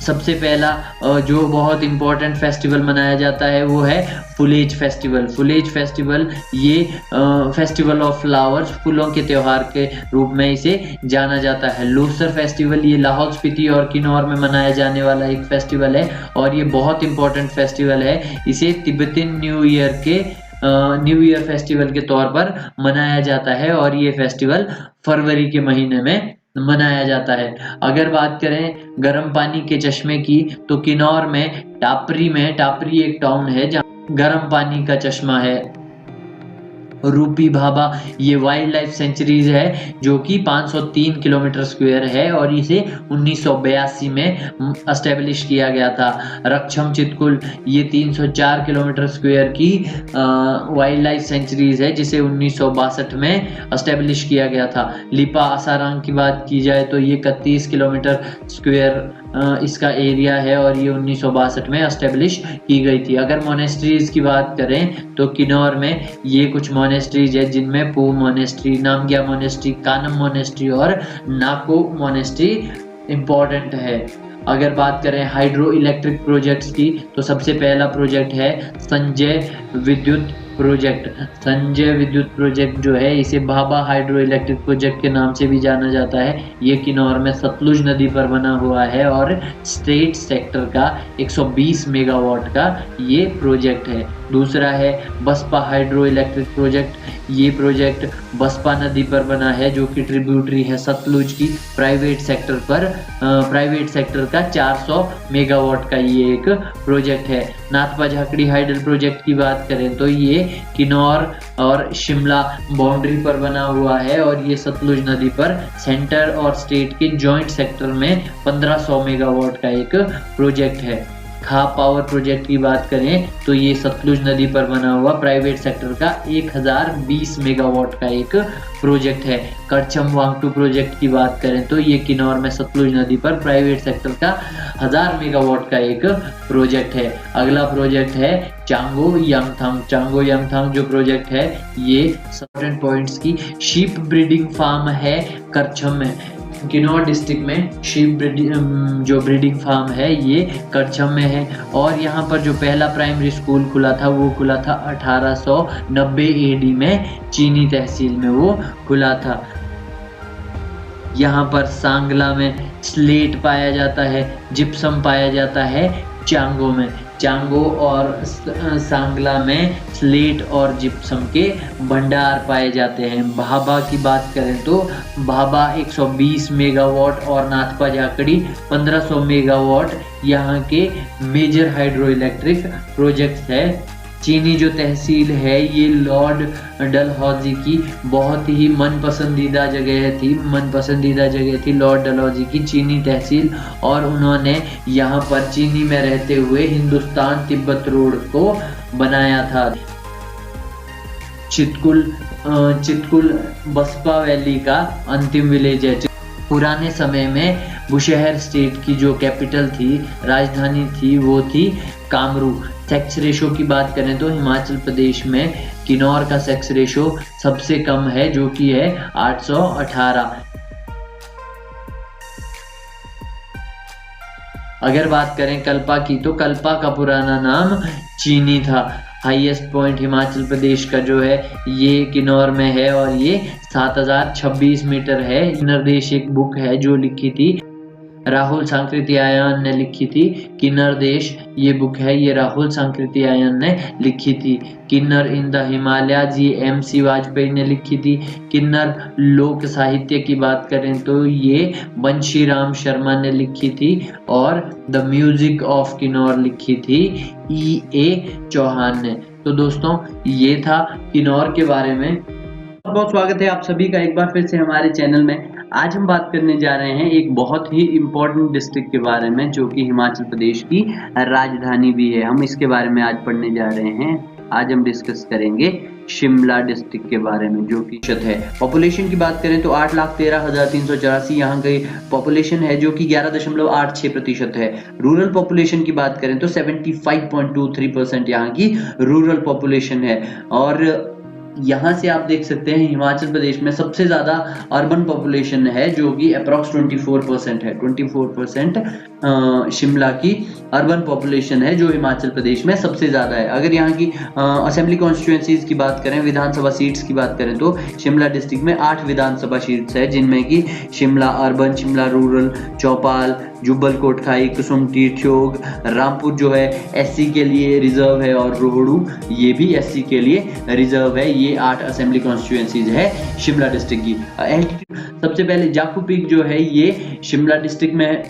सबसे पहला जो बहुत इम्पोर्टेंट फेस्टिवल मनाया जाता है वो है फुलेज फेस्टिवल। फुलेज फेस्टिवल ये फेस्टिवल ऑफ फ्लावर्स, फूलों के त्योहार के रूप में इसे जाना जाता है। लोसर फेस्टिवल ये लाहौल स्पीति और किन्नौर में मनाया जाने वाला एक फेस्टिवल है और ये बहुत इंपॉर्टेंट फेस्टिवल है। इसे तिब्बतन न्यू ईयर फेस्टिवल के तौर पर मनाया जाता है और ये फेस्टिवल फरवरी के महीने में मनाया जाता है। अगर बात करें गर्म पानी के चश्मे की तो किन्नौर में टापरी एक टाउन है जहाँ गर्म पानी का चश्मा है। रूपी भाभा ये वाइल्ड लाइफ सेंचुरीज है जो कि 503 किलोमीटर स्क्वायर है और इसे 1982 में एस्टेब्लिश किया गया था। रक्षम चितकुल ये 304 किलोमीटर स्क्वायर की वाइल्ड लाइफ सेंचुरीज है जिसे 1962 में एस्टेब्लिश किया गया था। लिपा आसाराम की बात की जाए तो ये 31 किलोमीटर स्क्वायर इसका एरिया है और ये 1962 में एस्टेब्लिश की गई थी। अगर मोनेस्ट्रीज की बात करें तो किन्नौर में ये कुछ मोनेस्ट्रीज है जिनमें पू monastery, Namgya monastery, Kanam monastery और नाको मोनेस्ट्री इम्पोर्टेंट है। अगर बात करें हाइड्रो इलेक्ट्रिक प्रोजेक्ट्स की तो सबसे पहला प्रोजेक्ट है संजय विद्युत प्रोजेक्ट। संजय विद्युत प्रोजेक्ट जो है इसे भाभा हाइड्रो इलेक्ट्रिक प्रोजेक्ट के नाम से भी जाना जाता है। ये किन्नौर में सतलुज नदी पर बना हुआ है और स्टेट सेक्टर का 120 मेगावाट का ये प्रोजेक्ट है। दूसरा है बसपा हाइड्रो इलेक्ट्रिक प्रोजेक्ट। ये प्रोजेक्ट बसपा नदी पर बना है जो कि ट्रिब्यूटरी है सतलुज की। प्राइवेट सेक्टर का 400 मेगावाट का ये एक प्रोजेक्ट है। नाथपा झाकड़ी हाइडल प्रोजेक्ट की बात करें तो ये किन्नौर और शिमला बाउंड्री पर बना हुआ है और ये सतलुज नदी पर सेंटर और स्टेट के जॉइंट सेक्टर में 1500 मेगावाट का एक प्रोजेक्ट है। खाप पावर प्रोजेक्ट की बात करें तो ये सतलुज नदी पर बना हुआ प्राइवेट सेक्टर का 1020 मेगावाट का एक प्रोजेक्ट है। करछम वांगटू प्रोजेक्ट की बात करें तो ये किन्नौर में सतलुज नदी पर प्राइवेट सेक्टर का 1000 मेगावाट का एक प्रोजेक्ट है। अगला प्रोजेक्ट है चांगो यांगथांग जो प्रोजेक्ट है ये इंपॉर्टेंट पॉइंट्स की शीप ब्रीडिंग फार्म है करछम में। किन्नौर डिस्ट्रिक्ट में शीप जो ब्रीडिंग फार्म है ये करछम में है और यहाँ पर जो पहला प्राइमरी स्कूल खुला था वो खुला था 1890 एडी में चीनी तहसील में वो खुला था। यहाँ पर सांगला में स्लेट पाया जाता है, जिप्सम पाया जाता है चांगो में। चांगो और सांगला में स्लेट और जिप्सम के भंडार पाए जाते हैं। भाभा की बात करें तो भाभा 120 मेगावाट और नाथपा झाकड़ी 1500 मेगावाट यहाँ के मेजर हाइड्रो इलेक्ट्रिक प्रोजेक्ट्स है। चीनी जो तहसील है ये लॉर्ड डलहौजी की बहुत ही मनपसंदीदा जगह थी लॉर्ड डलहौजी की चीनी तहसील और उन्होंने यहाँ पर चीनी में रहते हुए हिंदुस्तान तिब्बत रोड को बनाया था। चितकुल बसपा वैली का अंतिम विलेज है। पुराने समय में बुशहर स्टेट की जो कैपिटल थी, राजधानी थी, वो थी कामरू। सेक्स रेशो की बात करें तो हिमाचल प्रदेश में किन्नौर का सेक्स रेशो सबसे कम है जो कि है 818। अगर बात करें कल्पा की तो कल्पा का पुराना नाम चीनी था। हाईएस्ट पॉइंट हिमाचल प्रदेश का जो है ये किन्नौर में है और ये 7026 मीटर है। निर्देश एक बुक है जो लिखी थी राहुल सांकृत्यायन ने लिखी थी। किन्नर देश ये बुक है, ये राहुल सांकृत्यायन ने लिखी थी। किन्नर इन द हिमालयाज ये MC वाजपेयी ने लिखी थी। किन्नर लोक साहित्य की बात करें तो ये बंशीराम शर्मा ने लिखी थी और द म्यूजिक ऑफ किन्नौर लिखी थी E.A. चौहान ने। तो दोस्तों ये था किन्नौर के बारे में। बहुत स्वागत है आप सभी का एक बार फिर से हमारे चैनल में। आज हम बात करने जा रहे हैं एक बहुत ही इम्पोर्टेंट डिस्ट्रिक्ट के बारे में जो कि हिमाचल प्रदेश की राजधानी भी है। हम इसके बारे में आज पढ़ने जा रहे हैं। आज हम डिस्कस करेंगे शिमला डिस्ट्रिक्ट के बारे में जो कि है। पॉपुलेशन की बात करें तो 8,13,384 यहाँ की पॉपुलेशन है जो कि 11.86% है। रूरल पॉपुलेशन की बात करें तो 75.23% यहाँ की रूरल पॉपुलेशन है और यहाँ से आप देख सकते हैं हिमाचल प्रदेश में सबसे ज़्यादा अर्बन पॉपुलेशन है, जो कि अप्रॉक्स 24% है। 24% शिमला की अर्बन पॉपुलेशन है, जो हिमाचल प्रदेश में सबसे ज़्यादा है। अगर यहाँ की असेंबली कॉन्स्टिट्यूएंसीज की बात करें, विधानसभा सीट्स की बात करें, तो शिमला डिस्ट्रिक्ट में 8 विधानसभा सीट्स है, जिनमें कि शिमला अर्बन, शिमला रूरल, चौपाल, जुब्बल कोटखाई, कुसुमटी, ठियोग, रामपुर जो है एससी के लिए रिजर्व है, और रोहड़ू ये भी एससी के लिए रिजर्व है। ये 8 असेंबली कॉन्स्टिट्यूएंसीज है शिमला डिस्ट्रिक्ट की। सबसे पहले जाखू पीक जो है ये शिमला डिस्ट्रिक्ट में है।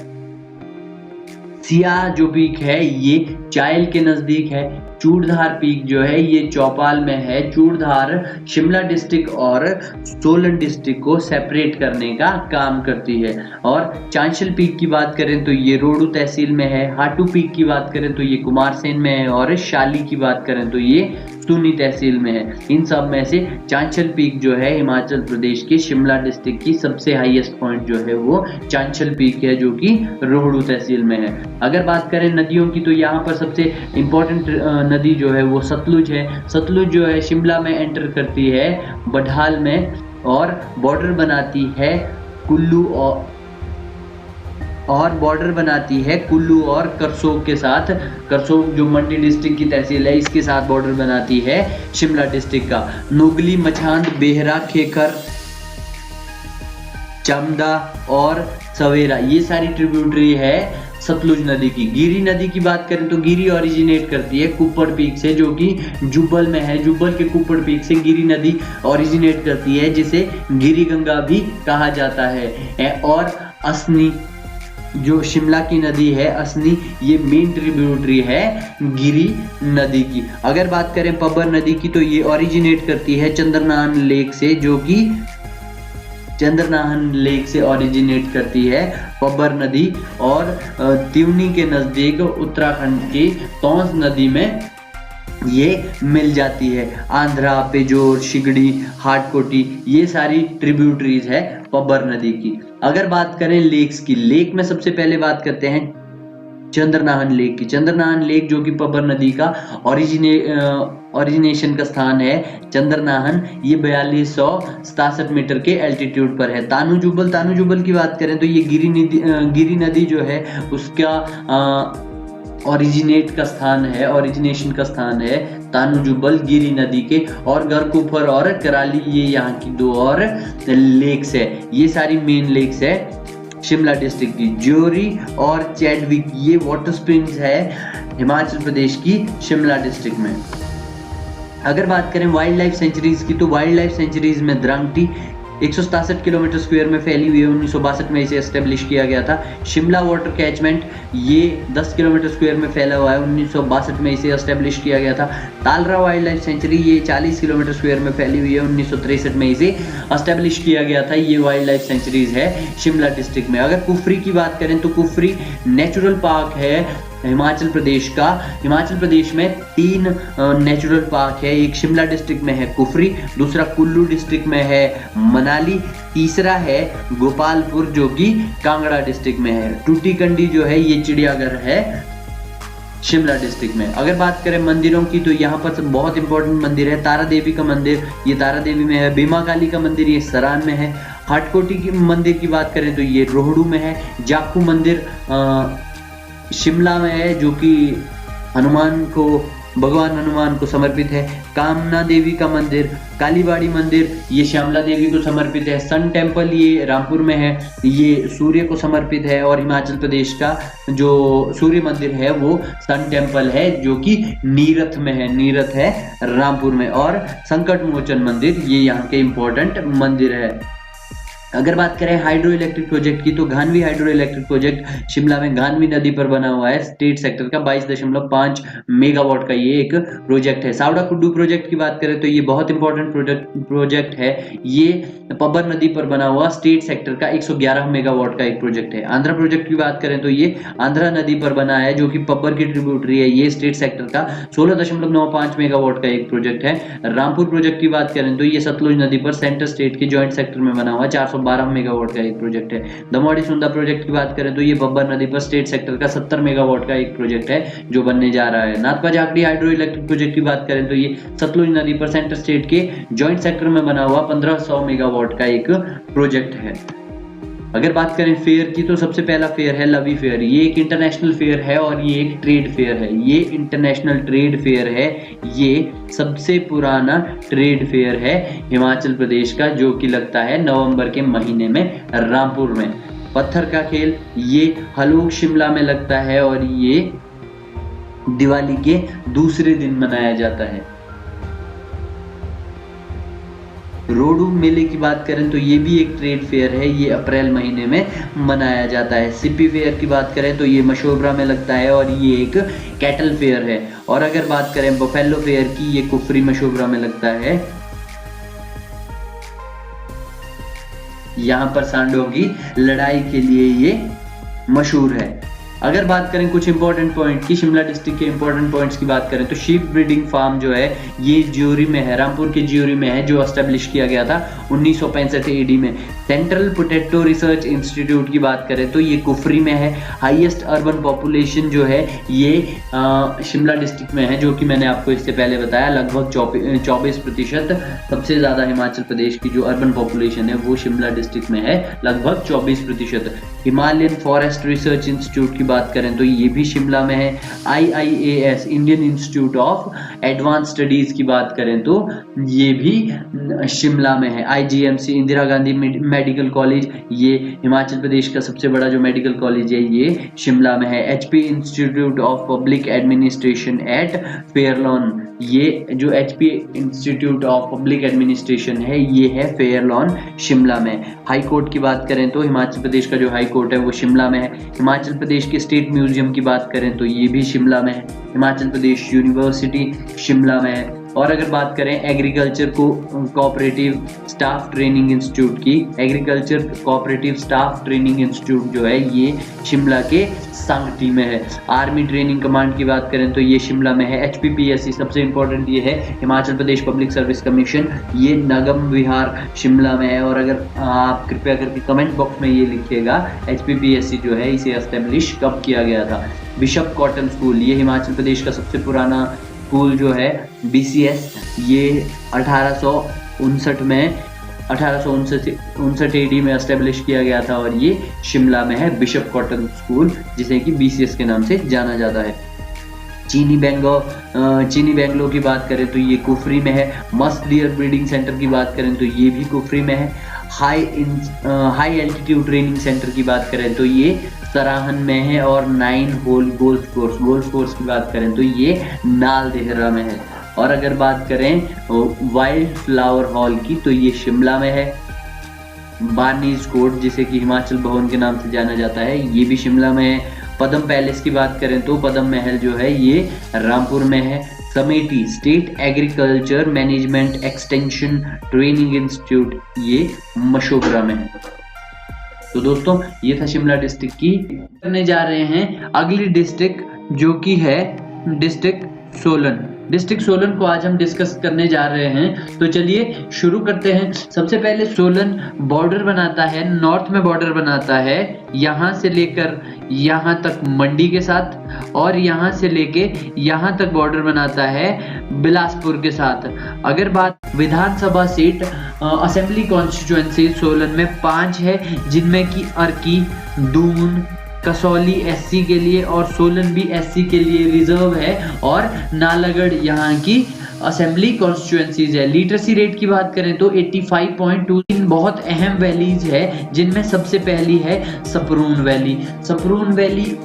सिया जो पीक है ये चायल के नजदीक है। चूड़धार पीक जो है ये चौपाल में है। चूड़धार शिमला डिस्ट्रिक्ट और सोलन डिस्ट्रिक्ट को सेपरेट करने का काम करती है। और चांशल पीक की बात करें तो ये रोहडू तहसील में है। हाटू पीक की बात करें तो ये कुमारसेन में है, और शाली की बात करें तो ये सूनी तहसील में है। इन सब में से चांशल पीक जो है हिमाचल प्रदेश के शिमला डिस्ट्रिक्ट की सबसे हाईएस्ट पॉइंट जो है वो चांशल पीक है, जो कि रोहडू तहसील में है। अगर बात करें नदियों की तो यहाँ पर सबसे इम्पोर्टेंट नदी जो है वो सतलुज है। सतलुज जो है शिमला में एंटर करती है बढाल में, और बॉर्डर बनाती है कुल्लू कुल्लू और करसोग के साथ। करसोग जो मंडी डिस्ट्रिक्ट की तहसील है, इसके साथ बॉर्डर बनाती है शिमला डिस्ट्रिक्ट का। नोगली, मछांद, बेहरा, खेकर, चमदा और सवेरा ये सारी ट्रिब्यूटरी है सतलुज नदी की। गिरी नदी की बात करें तो गिरी ओरिजिनेट करती है कुप्पड़ पीक से, जो कि जुब्बल में है। जुब्बल के कुप्पड़ पीक से गिरी नदी ओरिजिनेट करती है, जिसे गिरी गंगा भी कहा जाता है। और असनी जो शिमला की नदी है, असनी, ये मेन ट्रिब्यूटरी है गिरी नदी की। अगर बात करें पब्बर नदी की तो ये ओरिजिनेट करती है चंद्रनाहन लेक से, जो कि चंद्रनाहन लेक से ओरिजिनेट करती है पब्बर नदी, और त्यूनी के नजदीक उत्तराखंड की तौंस नदी में ये मिल जाती है। आंध्रा, पेजोर, शिगड़ी, हाटकोटी ये सारी ट्रिब्यूटरीज है पब्बर नदी की। अगर बात करें लेक्स की, लेक में सबसे पहले बात करते हैं चंद्रनाहन लेक की। चंद्रनाहन लेक जो कि पब्बर नदी का ओरिजिनेशन का स्थान है। चंद्रनाहन ये 4267 मीटर के एल्टीट्यूड पर है। तानू जुब्बल की बात करें तो ये गिरी नदी जो है उसका ओरिजिनेशन का स्थान है तानू जुब्बल गिरी नदी के। और गरकुफर और कराली ये यहाँ की 2 और लेक्स है। ये सारी मेन लेक्स है शिमला डिस्ट्रिक्ट की। ज्योरी और चैडविक ये वाटर स्प्रिंग्स है हिमाचल प्रदेश की शिमला डिस्ट्रिक्ट में। अगर बात करें वाइल्ड लाइफ सेंचुरीज की तो वाइल्ड लाइफ सेंचुरीज में द्रंगटी 167 किलोमीटर स्क्वायर में फैली हुई है। 1962 में इसे एस्टेब्लिश किया गया था। शिमला वाटर कैचमेंट ये 10 किलोमीटर स्क्वायर में फैला हुआ है। 1962 में इसे एस्टेब्लिश किया गया था। तालरा वाइल्ड लाइफ सेंचुरी ये 40 किलोमीटर स्क्वायर में फैली हुई है। 1963 में इसे एस्टेब्लिश किया गया था। ये वाइल्ड लाइफ सेंचुरीज है शिमला डिस्ट्रिक्ट में। अगर कुफरी की बात करें तो कुफरी नेचुरल पार्क है हिमाचल प्रदेश का। हिमाचल प्रदेश में 3 नेचुरल पार्क है। एक शिमला डिस्ट्रिक्ट में है कुफरी, दूसरा कुल्लू डिस्ट्रिक्ट में है मनाली, तीसरा है गोपालपुर जो कि कांगड़ा डिस्ट्रिक्ट में है। टूटीकंडी जो है ये चिड़ियाघर है शिमला डिस्ट्रिक्ट में। अगर बात करें मंदिरों की तो यहाँ पर बहुत इंपॉर्टेंट मंदिर है। तारा देवी का मंदिर ये तारा देवी में है। भीमा काली का मंदिर ये सरान में है। हाटकोटी की मंदिर की बात करें तो ये रोहड़ू में है। जाखू मंदिर शिमला में है, जो कि भगवान हनुमान को समर्पित है। कामना देवी का मंदिर, कालीबाड़ी मंदिर ये श्यामला देवी को समर्पित है। सन टेम्पल ये रामपुर में है, ये सूर्य को समर्पित है। और हिमाचल प्रदेश का जो सूर्य मंदिर है वो सन टेम्पल है, जो कि नीरथ में है। नीरथ है रामपुर में। और संकट मोचन मंदिर ये यहाँ के इंपॉर्टेंट मंदिर है। अगर बात करें हाइड्रो इलेक्ट्रिक प्रोजेक्ट की तो Ghanvi hydro electric project Shimla में घानवी नदी पर बना हुआ है। स्टेट सेक्टर का 22.5 मेगावाट का ये एक प्रोजेक्ट है। सावड़ा कुड्डू प्रोजेक्ट की बात करें तो ये बहुत इंपॉर्टेंट प्रोजेक्ट है। ये पब्बर नदी पर बना हुआ स्टेट सेक्टर का 111 मेगावाट का एक प्रोजेक्ट है। आंध्रा प्रोजेक्ट की बात करें तो ये आंध्रा नदी पर बना है, जो कि पब्बर की ट्रिब्यूटरी है। ये स्टेट सेक्टर का 16.95 मेगावाट का एक प्रोजेक्ट है। रामपुर प्रोजेक्ट की बात करें तो ये सतलुज नदी पर सेंटर स्टेट के ज्वाइंट सेक्टर में बना हुआ 400 1812 मेगावाट का एक प्रोजेक्ट है। दमोड़ी सुंदा प्रोजेक्ट की बात करें तो ये बब्बर नदी पर स्टेट सेक्टर का 70 मेगावाट का एक प्रोजेक्ट है जो बनने जा रहा है। Nathpa Jhakri hydro electric project की बात करें तो ये सतलुज नदी पर सेंटर स्टेट के जॉइंट सेक्टर में बना हुआ 1500 मेगावाट का एक प्रोजेक्ट है। अगर बात करें फेयर की तो सबसे पहला फेयर है लवी फेयर। ये एक इंटरनेशनल फेयर है और ये एक ट्रेड फेयर है। ये इंटरनेशनल ट्रेड फेयर है। ये सबसे पुराना ट्रेड फेयर है हिमाचल प्रदेश का, जो कि लगता है नवंबर के महीने में रामपुर में। पत्थर का खेल ये हलूक शिमला में लगता है और ये दिवाली के दूसरे दिन मनाया जाता है। रोडू मेले की बात करें तो ये भी एक ट्रेड फेयर है। ये अप्रैल महीने में मनाया जाता है। सिपी फेयर की बात करें तो ये मशोबरा में लगता है और ये एक कैटल फेयर है। और अगर बात करें बफेलो फेयर की, ये कुफरी मशोबरा में लगता है। यहाँ पर सांडों की लड़ाई के लिए ये मशहूर है। अगर बात करें कुछ इंपॉर्टेंट पॉइंट की, शिमला डिस्ट्रिक्ट के इंपॉर्टेंट पॉइंट्स की बात करें तो शीप ब्रीडिंग फार्म जो है ये ज्यूरी में है, रामपुर के ज्यूरी में है, जो एस्टेब्लिश किया गया था 1965 एडी में। सेंट्रल पोटैटो रिसर्च इंस्टीट्यूट की बात करें तो ये कुफरी में है। हाईएस्ट अर्बन पॉपुलेशन जो है ये शिमला डिस्ट्रिक्ट में है, जो कि मैंने आपको इससे पहले बताया, लगभग 24%। सबसे ज्यादा हिमाचल प्रदेश की जो अर्बन पॉपुलेशन है वो शिमला डिस्ट्रिक्ट में है, लगभग 24%। हिमालयन फॉरेस्ट रिसर्च इंस्टीट्यूट की बात करें तो ये भी शिमला में है। IIAS Indian institute of advance studies की बात करें तो ये भी शिमला में है। IGMC Indira Gandhi medical college, ये हिमाचल प्रदेश का सबसे बड़ा जो मेडिकल कॉलेज है, ये शिमला में है। HP institute of public administration at Fairlawn, ये जो HP institute of public administration है ये है फेयरलॉन शिमला में। हाई कोर्ट की बात करें तो हिमाचल प्रदेश का जो हाई कोर्ट है वो शिमला में है। हिमाचल प्रदेश के स्टेट म्यूजियम की बात करें तो ये भी शिमला में है। हिमाचल प्रदेश यूनिवर्सिटी शिमला में है। और अगर बात करें agriculture cooperative staff training institute की, agriculture cooperative staff training institute जो है ये शिमला के सांगटी में है। आर्मी ट्रेनिंग कमांड की बात करें तो ये शिमला में है। HPPSC सबसे इंपॉर्टेंट ये है, Himachal Pradesh public service commission, ये नगम विहार शिमला में है। और अगर आप कृपया करके कमेंट बॉक्स में ये लिखिएगा HPPSC जो है इसे एस्टेब्लिश कब किया गया था। बिशप कॉटन स्कूल, ये हिमाचल प्रदेश का सबसे पुराना स्कूल जो है BCS, ये 1859 AD में एस्टेब्लिश किया गया था और ये शिमला में है। बिशप कॉटन स्कूल जिसे कि BCS के नाम से जाना जाता है। चीनी बेंगलो की बात करें तो ये कुफरी में है। मस्ट डियर ब्रीडिंग सेंटर की बात करें तो ये भी कुफरी में है। हाई एल्टीट्यूड ट्रेनिंग सेंटर की बात करें तो ये सराहन में है। और 9 होल गोल्फ कोर्स की बात करें तो ये नाल देहरा में है। और अगर बात करें वाइल्ड फ्लावर हॉल की तो ये शिमला में है। बार्नीज कोर्ट जिसे कि हिमाचल भवन के नाम से जाना जाता है, ये भी शिमला में है। पदम पैलेस की बात करें तो पदम महल जो है ये रामपुर में है। SAMETI state agriculture management extension training institute, ये मशोबरा में है। तो दोस्तों ये था शिमला डिस्ट्रिक्ट की। करने जा रहे हैं अगली डिस्ट्रिक्ट जो कि है डिस्ट्रिक्ट सोलन। डिस्ट्रिक्ट सोलन को आज हम डिस्कस करने जा रहे हैं, तो चलिए शुरू करते हैं। सबसे पहले सोलन बॉर्डर बनाता है, नॉर्थ में बॉर्डर बनाता है यहाँ से लेकर यहाँ तक मंडी के साथ, और यहाँ से लेके यहाँ तक बॉर्डर बनाता है बिलासपुर के साथ। अगर बात विधानसभा सीट असेंबली कॉन्स्टिट्यूएंसी सोलन में 5 है, जिनमें की अर्की, दून, कसौली SC के लिए और सोलन भी SC के लिए रिजर्व है, और नालागढ़ यहाँ की असेंबली कॉन्स्टिट्यूएंसीज है। लिटरेसी रेट की बात करें तो 85.2। बहुत अहम वैलीज है जिनमें सबसे पहली है सपरून वैली। सपरून वैली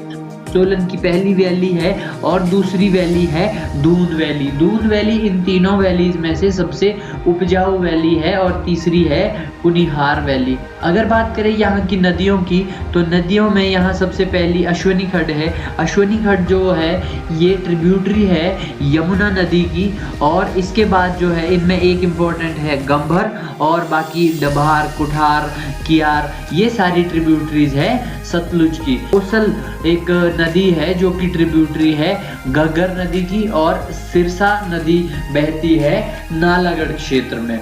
सोलन की पहली वैली है और दूसरी वैली है Doon valley. Doon valley in तीनों वैलीज में से सबसे उपजाऊ वैली है, और तीसरी है कुनिहार वैली। अगर बात करें यहाँ की नदियों की तो नदियों में यहाँ सबसे पहली अश्वनी खड्ड है। अश्वनी खड्ड जो है ये ट्रिब्यूटरी है यमुना नदी की, और इसके बाद जो है इनमें एक इम्पोर्टेंट है गंभर, और बाकी डभार, कुठार, कियार, ये सारी ट्रिब्यूटरीज है सतलुज की। कोसल एक नदी है जो कि ट्रिब्यूटरी है घग्गर नदी की, और सिरसा नदी बहती है नालागढ़ क्षेत्र में।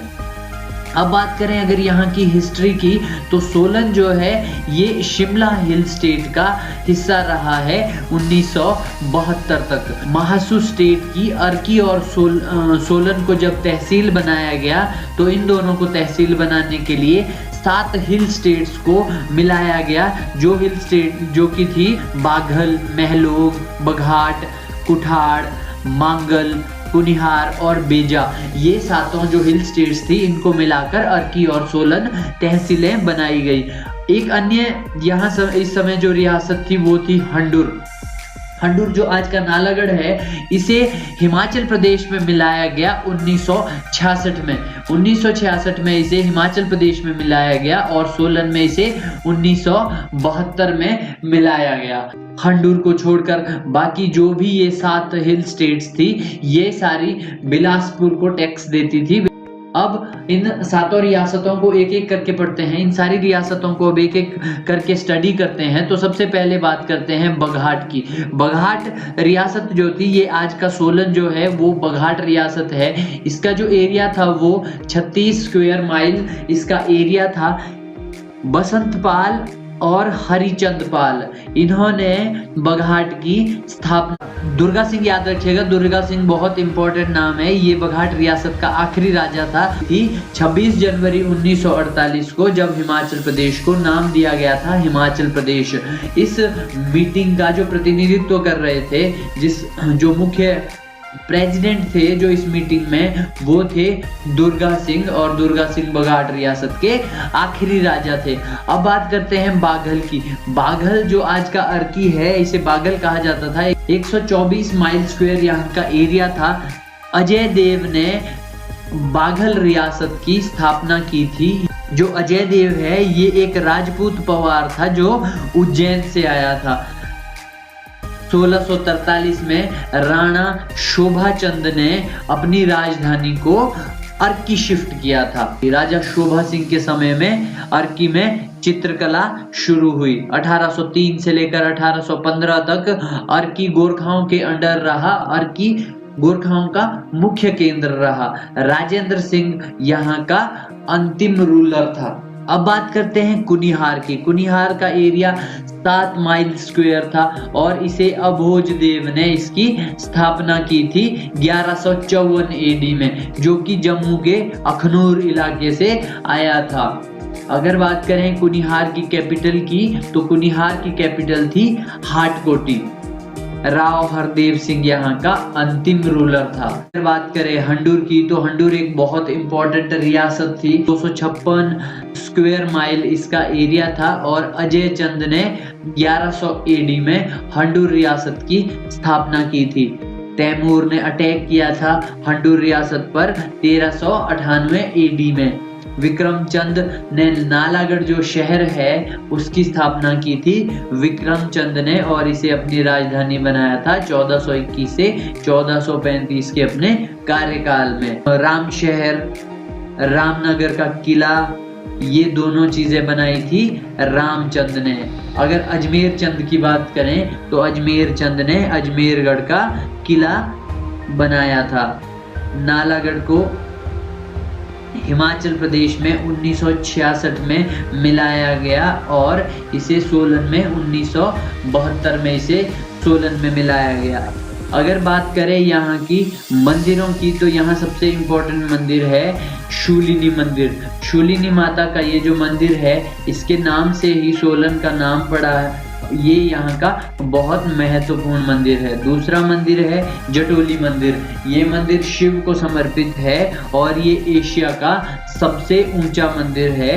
अब बात करें अगर यहाँ की हिस्ट्री की, तो सोलन जो है ये शिमला हिल स्टेट का हिस्सा रहा है 1972 तक। महासू स्टेट की अर्की और सोलन को जब तहसील बनाया गया, तो इन दोनों को तहसील बनाने के लिए 7 हिल स्टेट्स को मिलाया गया, जो हिल स्टेट जो कि थी बाघल, महलोग, बघाट, कुठाड़, मांगल, कुनिहार और बेजा। ये सातों जो हिल स्टेट्स थी, इनको मिलाकर अर्की और सोलन तहसीलें बनाई गई। एक अन्य यहाँ इस समय जो रियासत थी वो थी हंडुर। हंडुर जो आज का नालागढ़ है, इसे हिमाचल प्रदेश में मिलाया गया 1966 में। 1966 में इसे हिमाचल प्रदेश में मिलाया गया और सोलन में इसे 1972 में मिलाया गया। हंडुर को छोड़कर बाकी जो भी ये 7 हिल स्टेट्स थी, ये सारी बिलासपुर को टैक्स देती थी। अब इन 7 रियासतों को एक एक करके पढ़ते हैं। इन सारी रियासतों को अब एक एक करके स्टडी करते हैं। तो सबसे पहले बात करते हैं बघाट की। बघाट रियासत जो थी, ये आज का सोलन जो है वो बघाट रियासत है। इसका जो एरिया था वो 36 स्क्वायर माइल इसका एरिया था। बसंतपाल और हरिचंदपाल, इन्होंने बघाट की स्थापना। दुर्गा सिंह याद रखिएगा, दुर्गा सिंह बहुत इंपॉर्टेंट नाम है। ये बघाट रियासत का आखिरी राजा था। 26 जनवरी 1948 को जब हिमाचल प्रदेश को नाम दिया गया था हिमाचल प्रदेश। इस मीटिंग का जो प्रतिनिधित्व कर रहे थे, जो मुख्य प्रेसिडेंट थे जो इस मीटिंग में, वो थे दुर्गा सिंह, और दुर्गा सिंह बघाट रियासत के आखिरी राजा थे। अब बात करते हैं बाघल की। बाघल जो आज का अर्की है, इसे बाघल कहा जाता था। 124 माइल स्क्वायर यहाँ का एरिया था। अजय देव ने बाघल रियासत की स्थापना की थी। जो अजय देव है, ये एक राजपूत पवार था जो उज्जैन से आया था। 1643 में राणा शोभा चंद ने अपनी राजधानी को अर्की शिफ्ट किया था। राजा शोभा सिंह के समय में अर्की में चित्रकला शुरू हुई। 1803 से लेकर 1815 तक अर्की गोरखाओं के अंडर रहा। अर्की गोरखाओं का मुख्य केंद्र रहा। राजेंद्र सिंह यहाँ का अंतिम रूलर था। अब बात करते हैं कुनिहार की। कुनिहार का एरिया 7 माइल स्क्वायर था और इसे अभोज देव ने इसकी स्थापना की थी 1154 एडी में, जो कि जम्मू के अखनूर इलाके से आया था। अगर बात करें कुनिहार की कैपिटल की, तो कुनिहार की कैपिटल थी हाटकोटी। राव हरदेव सिंह यहाँ का अंतिम रूलर था। अगर बात करें हंडुर की, तो हंडुर एक बहुत इंपॉर्टेंट रियासत थी। 256 स्क्वायर माइल इसका एरिया था और अजय चंद ने 1100 एडी में हंडुर रियासत की स्थापना की थी। तैमूर ने अटैक किया था हंडुर रियासत पर 1398 एडी में। विक्रम चंद ने नालागढ़ जो शहर है उसकी स्थापना की थी विक्रम चंद ने, और इसे अपनी राजधानी बनाया था 1421 से 1435 के अपने कार्यकाल में। राम शहर, रामनगर का किला, ये दोनों चीजें बनाई थी रामचंद ने। अगर अजमेर चंद की बात करें, तो अजमेर चंद ने अजमेरगढ़ का किला बनाया था। नालागढ़ को हिमाचल प्रदेश में 1966 में मिलाया गया और इसे सोलन में 1972 में इसे सोलन में मिलाया गया। अगर बात करें यहाँ की मंदिरों की, तो यहाँ सबसे इम्पोर्टेंट मंदिर है शूलिनी मंदिर। शूलिनी माता का ये जो मंदिर है, इसके नाम से ही सोलन का नाम पड़ा है। ये यहाँ का बहुत महत्वपूर्ण मंदिर है। दूसरा मंदिर है जटोली मंदिर। ये मंदिर शिव को समर्पित है और ये एशिया का सबसे ऊंचा मंदिर है।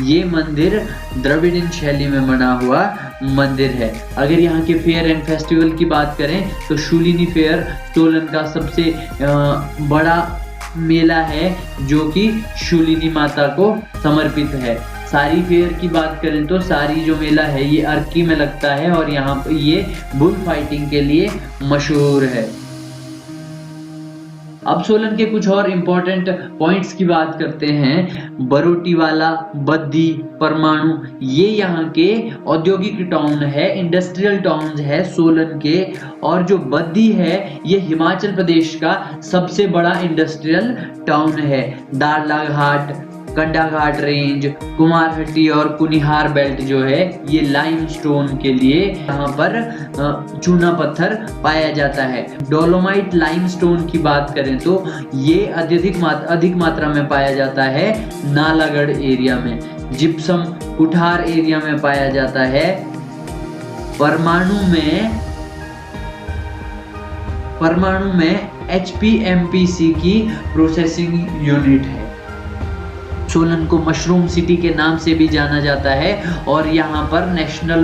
ये मंदिर द्रविड़ियन शैली में बना हुआ मंदिर है। अगर यहाँ के फेयर एंड फेस्टिवल की बात करें, तो शूलिनी फेयर सोलन का सबसे बड़ा मेला है जो कि शूलिनी माता को समर्पित है। सारी फेयर की बात करें तो सारी जो मेला है ये अर्की में लगता है और यहाँ पर ये बुल फाइटिंग के लिए मशहूर है। अब सोलन के कुछ और इम्पोर्टेंट पॉइंट्स की बात करते हैं। बरोटीवाला, बद्दी, परमाणु, ये यहाँ के औद्योगिक टाउन है, इंडस्ट्रियल टाउन है सोलन के। और जो बद्दी है ये हिमाचल प्रदेश का सबसे बड़ा इंडस्ट्रियल टाउन है। दारलाघाट, कंडाघाट रेंज, कुमारहट्टी और कुनिहार बेल्ट जो है ये लाइमस्टोन के लिए यहाँ पर चूना पत्थर पाया जाता है। डोलोमाइट लाइमस्टोन की बात करें तो ये अधिक मात्रा में पाया जाता है नालागढ़ एरिया में। जिप्सम कुठार एरिया में पाया जाता है। परमाणु में HPMPC की प्रोसेसिंग यूनिट है। सोलन को मशरूम सिटी के नाम से भी जाना जाता है और यहाँ पर नेशनल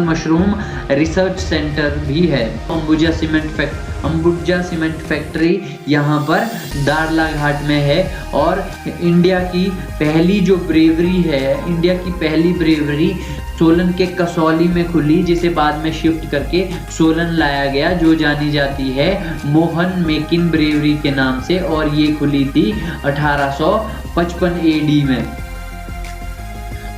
मशरूम रिसर्च सेंटर भी है। अंबुजा सीमेंट फैक्ट्री यहाँ पर दाड़ला घाट में है और इंडिया की पहली ब्रेवरी सोलन के कसौली में खुली, जिसे बाद में शिफ्ट करके सोलन लाया गया, जो जानी जाती है मोहन मेकिन ब्रेवरी के नाम से, और ये खुली थी 1855 AD में।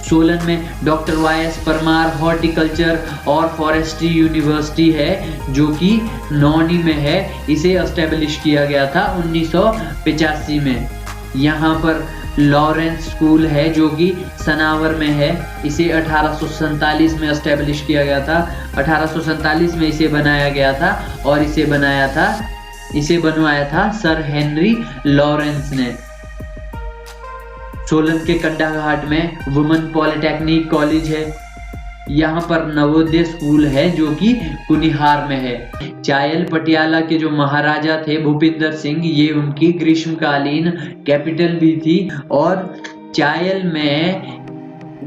सोलन में डॉक्टर YS परमार हॉर्टिकल्चर और फॉरेस्ट्री यूनिवर्सिटी है जो कि नौनी में है। इसे एस्टेब्लिश किया गया था 1985 में। यहाँ पर लॉरेंस स्कूल है जो कि सनावर में है। इसे 1847 में एस्टेब्लिश किया गया था। 1847 में इसे बनाया गया था और इसे बनवाया था सर हेनरी लॉरेंस ने। सोलन के कंडाघाट में वुमेन पॉलिटेक्निक कॉलेज है। यहाँ पर नवोदय स्कूल है जो कि कुनिहार में है। चायल पटियाला के जो महाराजा थे भूपिंदर सिंह, ये उनकी ग्रीष्मकालीन कैपिटल भी थी और चायल में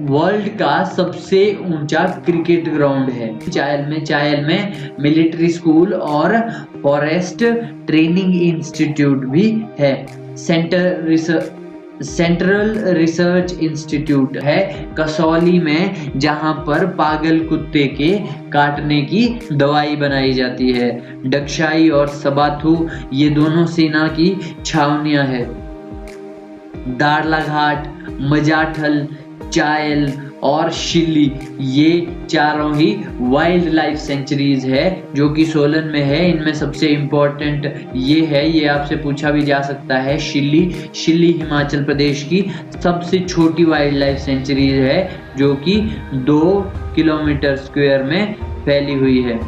वर्ल्ड का सबसे ऊंचा क्रिकेट ग्राउंड है। चायल में मिलिट्री स्कूल और फॉरेस्ट ट्रेनिंग इंस्टीट्यूट भी है। सेंट्रल रिसर्च इंस्टीट्यूट है कसौली में, जहां पर पागल कुत्ते के काटने की दवाई बनाई जाती है। डगशाई और सबाथू ये दोनों सेना की छावनियां है। दाड़ला घाट, मजाठल, चायल और शिल्ली ये चारों ही वाइल्ड लाइफ सेंचुरीज है जो कि सोलन में है। इनमें सबसे इम्पोर्टेंट ये आपसे पूछा भी जा सकता है। शिल्ली हिमाचल प्रदेश की सबसे छोटी वाइल्ड लाइफ सेंचुरीज है जो कि 2 किलोमीटर स्क्वायर में फैली हुई है।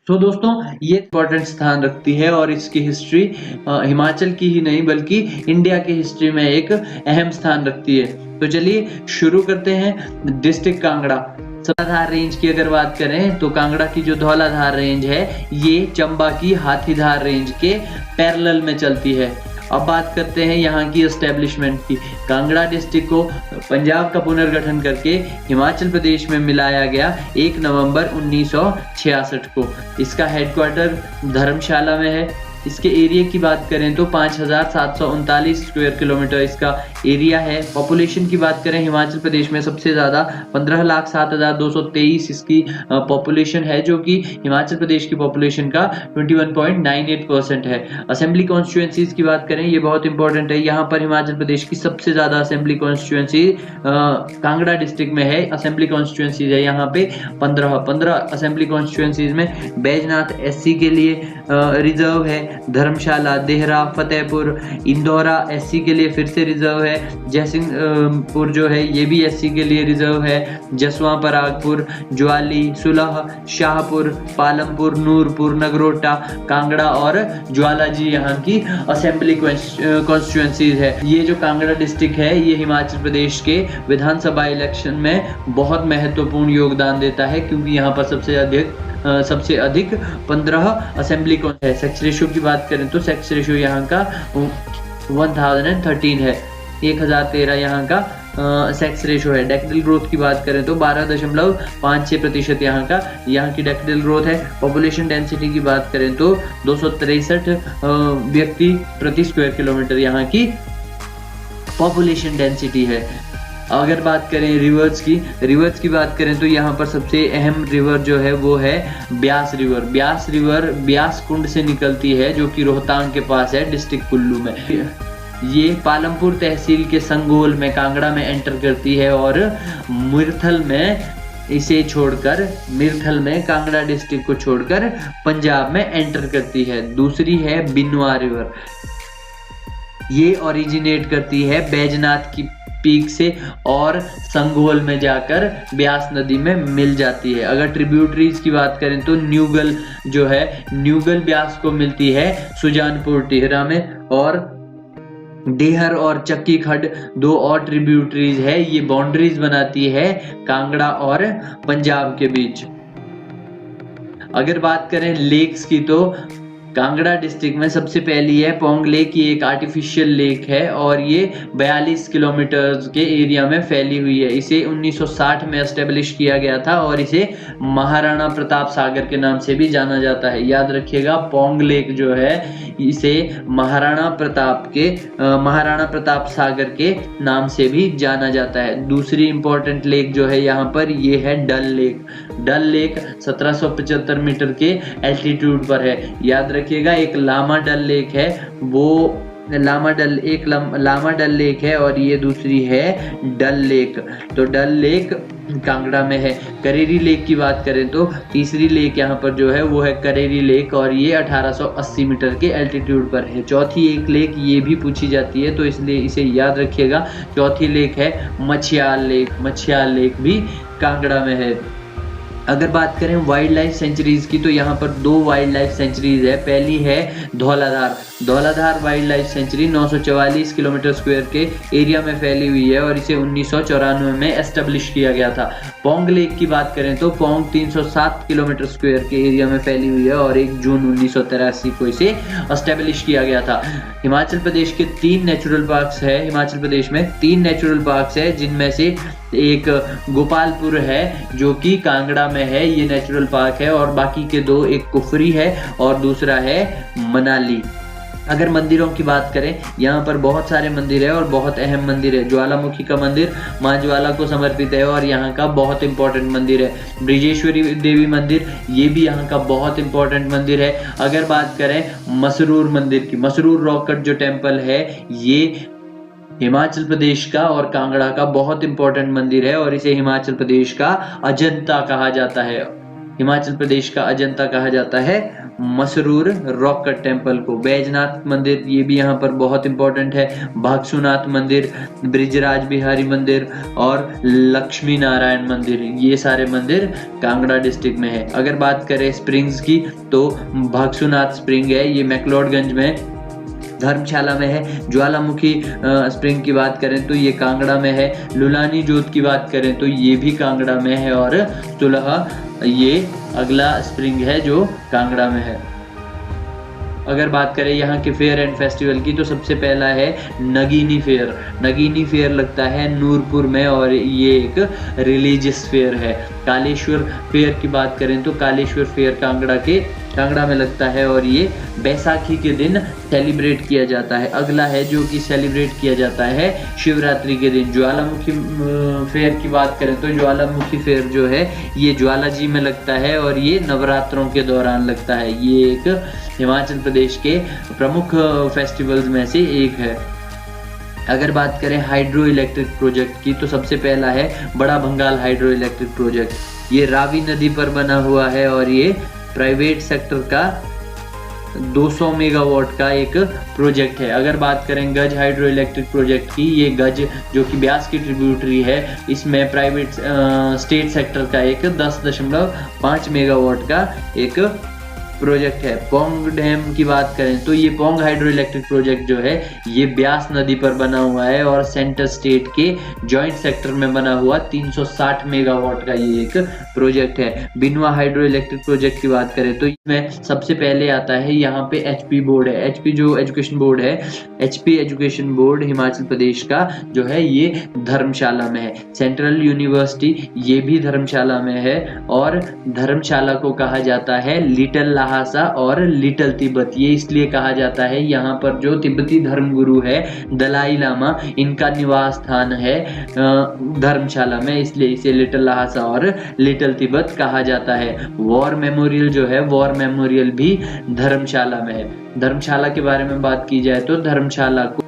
तो दोस्तों ये इम्पोर्टेंट स्थान रखती है और इसकी हिस्ट्री हिमाचल की ही नहीं बल्कि इंडिया की हिस्ट्री में एक अहम स्थान रखती है। तो चलिए शुरू करते हैं। डिस्ट्रिक्ट कांगड़ा। धौलाधार रेंज की अगर बात करें तो कांगड़ा की जो धौलाधार रेंज है ये चंबा की हाथीधार रेंज के पैरेलल में चलती है। अब बात करते हैं यहाँ की एस्टेब्लिशमेंट की। कांगड़ा डिस्ट्रिक्ट को पंजाब का पुनर्गठन करके हिमाचल प्रदेश में मिलाया गया 1 नवंबर 1966 को। इसका हेडक्वार्टर धर्मशाला में है। इसके एरिया की बात करें तो 5739 स्क्वायर किलोमीटर इसका एरिया है। पॉपुलेशन की बात करें हिमाचल प्रदेश में सबसे ज़्यादा 15,07,223 इसकी पॉपुलेशन है, जो कि हिमाचल प्रदेश की पॉपुलेशन का 21.98% है। असेंबली कॉन्स्टिट्यूएंसीज की बात करें, ये बहुत इंपॉर्टेंट है। यहाँ पर हिमाचल प्रदेश की सबसे ज़्यादा असेंबली कॉन्स्टिट्यूएंसी कांगड़ा डिस्ट्रिक्ट में है। असेंबली कॉन्स्टिट्यूएंसीज है यहाँ पे 15 असेंबली कॉन्स्टिट्यूएंसीज में बैजनाथ SC के लिए रिजर्व है। धर्मशाला, देहरा, फतेहपुर, इंदौरा SC के लिए फिर से रिजर्व है। जयसिंहपुर जो है ये भी SC के लिए रिजर्व है। जसवां परागपुर, ज्वाली, सुलह, शाहपुर, पालमपुर, नूरपुर, नगरोटा, कांगड़ा और ज्वालाजी यहाँ की असेंबली कॉन्स्टिट्यूएंसीज है। ये जो कांगड़ा डिस्ट्रिक्ट है ये हिमाचल प्रदेश के विधानसभा इलेक्शन में बहुत महत्वपूर्ण योगदान देता है, क्योंकि यहाँ पर सबसे अधिक 15 असेंबली कौन है। सेक्स रेशियो की बात करें तो सेक्स रेशियो यहाँ का 1013 है। 1013 यहाँ का सेक्स रेशियो है। डेक्टिल ग्रोथ की बात करें तो 12.56% यहाँ की डेक्टिल ग्रोथ है। पॉपुलेशन डेंसिटी की बात करें तो 263 व्यक्ति प्रति स्क्वायर किलोमीटर यहाँ की पॉपुलेशन डेंसिटी है। अगर बात करें रिवर्स की बात करें तो यहाँ पर सबसे अहम रिवर जो है वो है ब्यास रिवर ब्यास कुंड से निकलती है, जो कि रोहतांग के पास है डिस्ट्रिक्ट कुल्लू में। ये पालमपुर तहसील के संगोल में कांगड़ा में एंटर करती है और मिरथल में कांगड़ा डिस्ट्रिक्ट को छोड़कर पंजाब में एंटर करती है। दूसरी है बिनवा रिवर। ये ओरिजिनेट करती है बैजनाथ की पीक से और संगोल में जाकर ब्यास नदी में मिल जाती है। अगर ट्रिब्यूटरीज की बात करें तो न्यूगल जो है, न्यूगल ब्यास को मिलती है सुजानपुर टिहरा में, और डेहर और चक्की खड दो और ट्रिब्यूटरीज है। ये बाउंड्रीज बनाती है कांगड़ा और पंजाब के बीच। अगर बात करें लेक्स की तो कांगड़ा डिस्ट्रिक्ट में सबसे पहली है पोंग लेक। ये एक आर्टिफिशियल लेक है और ये 42 किलोमीटर के एरिया में फैली हुई है। इसे 1960 में एस्टेब्लिश किया गया था और इसे महाराणा प्रताप सागर के नाम से भी जाना जाता है। याद रखिएगा, पोंग लेक जो है इसे महाराणा प्रताप सागर के नाम से भी जाना जाता है। दूसरी इंपॉर्टेंट लेक जो है यहाँ पर, ये है डल लेक। डल लेक 1775 मीटर के एल्टीट्यूड पर है। याद रखिएगा, एक लामा डल लेक है, वो लामा डल लेक है और ये दूसरी है डल लेक। तो डल लेक कांगड़ा में है। करेरी लेक की बात करें तो तीसरी लेक यहाँ पर जो है वो है करेरी लेक और ये 1880 मीटर के एल्टीट्यूड पर है। चौथी एक लेक ये भी पूछी जाती है तो इसलिए इसे याद रखिएगा। चौथी लेक है मछियाल लेक। मछियाल लेक भी कांगड़ा में है। अगर बात करें वाइल्ड लाइफ सेंचुरीज की तो यहाँ पर दो वाइल्ड लाइफ सेंचुरीज है। पहली है Dhauladhar wild life sanctuary 944 kilometre square के एरिया में फैली हुई है और इसे 1994 में एस्टेब्लिश किया गया था। पोंग लेक की बात करें तो पोंग 307 किलोमीटर स्क्वायर के एरिया में फैली हुई है और 1 जून 1983 को इसे एस्टेब्लिश किया गया था। हिमाचल प्रदेश के 3 नेचुरल पार्क्स है। हिमाचल प्रदेश में 3 नेचुरल पार्क्स है, जिनमें से एक गोपालपुर है जो कि कांगड़ा में है, ये नेचुरल पार्क है, और बाकी के 2, एक कुफरी है और दूसरा है मनाली। अगर मंदिरों की बात करें, यहाँ पर बहुत सारे मंदिर है और बहुत अहम मंदिर है। ज्वालामुखी का मंदिर माँ ज्वाला को समर्पित है और यहाँ का बहुत इंपॉर्टेंट मंदिर है। ब्रिजेश्वरी देवी मंदिर, ये भी यहाँ का बहुत इंपॉर्टेंट मंदिर है। अगर बात करें मसरूर मंदिर की, मसरूर रॉक कट जो टेम्पल है, ये हिमाचल प्रदेश का और कांगड़ा का बहुत इंपॉर्टेंट मंदिर है और इसे हिमाचल प्रदेश का अजंता कहा जाता है। हिमाचल प्रदेश का अजंता कहा जाता है मसरूर रॉक कट टेम्पल को। बैजनाथ मंदिर, ये भी यहाँ पर बहुत इंपॉर्टेंट है। भागसुनाथ मंदिर, ब्रिजराज बिहारी मंदिर और लक्ष्मी नारायण मंदिर, ये सारे मंदिर कांगड़ा डिस्ट्रिक्ट में है। अगर बात करें स्प्रिंग्स की तो भागसुनाथ स्प्रिंग है, ये मैक्लोडगंज में धर्मशाला में है। ज्वालामुखी स्प्रिंग की बात करें तो ये कांगड़ा में है। लुलानी जोत की बात करें तो ये भी कांगड़ा में है और सुलह ये अगला स्प्रिंग है जो कांगड़ा में है। अगर बात करें यहाँ के फेयर एंड फेस्टिवल की तो सबसे पहला है नगीनी फेयर। नगीनी फेयर लगता है नूरपुर में और ये एक रिलीजियस फेयर है। कालेश्वर फेयर की बात करें तो कालेश्वर फेयर कांगड़ा में लगता है और ये बैसाखी के दिन सेलिब्रेट किया जाता है। अगला है जो कि सेलिब्रेट किया जाता है शिवरात्रि के दिन। ज्वालामुखी फेयर की बात करें तो ज्वालामुखी फेयर जो है ये ज्वालाजी में लगता है और ये नवरात्रों के दौरान लगता है। ये एक हिमाचल प्रदेश के प्रमुख फेस्टिवल्स में से एक है। अगर बात करें हाइड्रो इलेक्ट्रिक प्रोजेक्ट की तो सबसे पहला है बड़ा भंगाल हाइड्रो इलेक्ट्रिक प्रोजेक्ट। ये रावी नदी पर बना हुआ है और ये प्राइवेट सेक्टर का 200 मेगावाट का एक प्रोजेक्ट है। अगर बात करें गज हाइड्रो इलेक्ट्रिक प्रोजेक्ट की, ये गज जो कि ब्यास की ट्रिब्यूटरी है, इसमें प्राइवेट स्टेट सेक्टर का एक 10.5 मेगावाट का एक प्रोजेक्ट है। पोंग डैम की बात करें तो ये पोंग हाइड्रो इलेक्ट्रिक प्रोजेक्ट जो है ये ब्यास नदी पर बना हुआ है और सेंटर स्टेट के जॉइंट सेक्टर में बना हुआ 360 मेगावाट का ये एक प्रोजेक्ट है। बिनवा हाइड्रो इलेक्ट्रिक प्रोजेक्ट की बात करें तो इसमें सबसे पहले आता है यहाँ पे एचपी बोर्ड है। एचपी जो एजुकेशन बोर्ड है, HP education board Himachal Pradesh का जो है ये धर्मशाला में है। सेंट्रल यूनिवर्सिटी ये भी धर्मशाला में है और धर्मशाला को कहा जाता है लिटिल लहासा और लिटिल तिब्बत। ये इसलिए कहा जाता है, यहाँ पर जो तिब्बती धर्मगुरु है दलाई लामा, इनका निवास स्थान है धर्मशाला में, इसलिए इसे लिटिल लहासा और लिटिल तिब्बत कहा जाता है। वॉर मेमोरियल जो है, वॉर मेमोरियल भी धर्मशाला में है। धर्मशाला के बारे में बात की जाए तो धर्मशाला को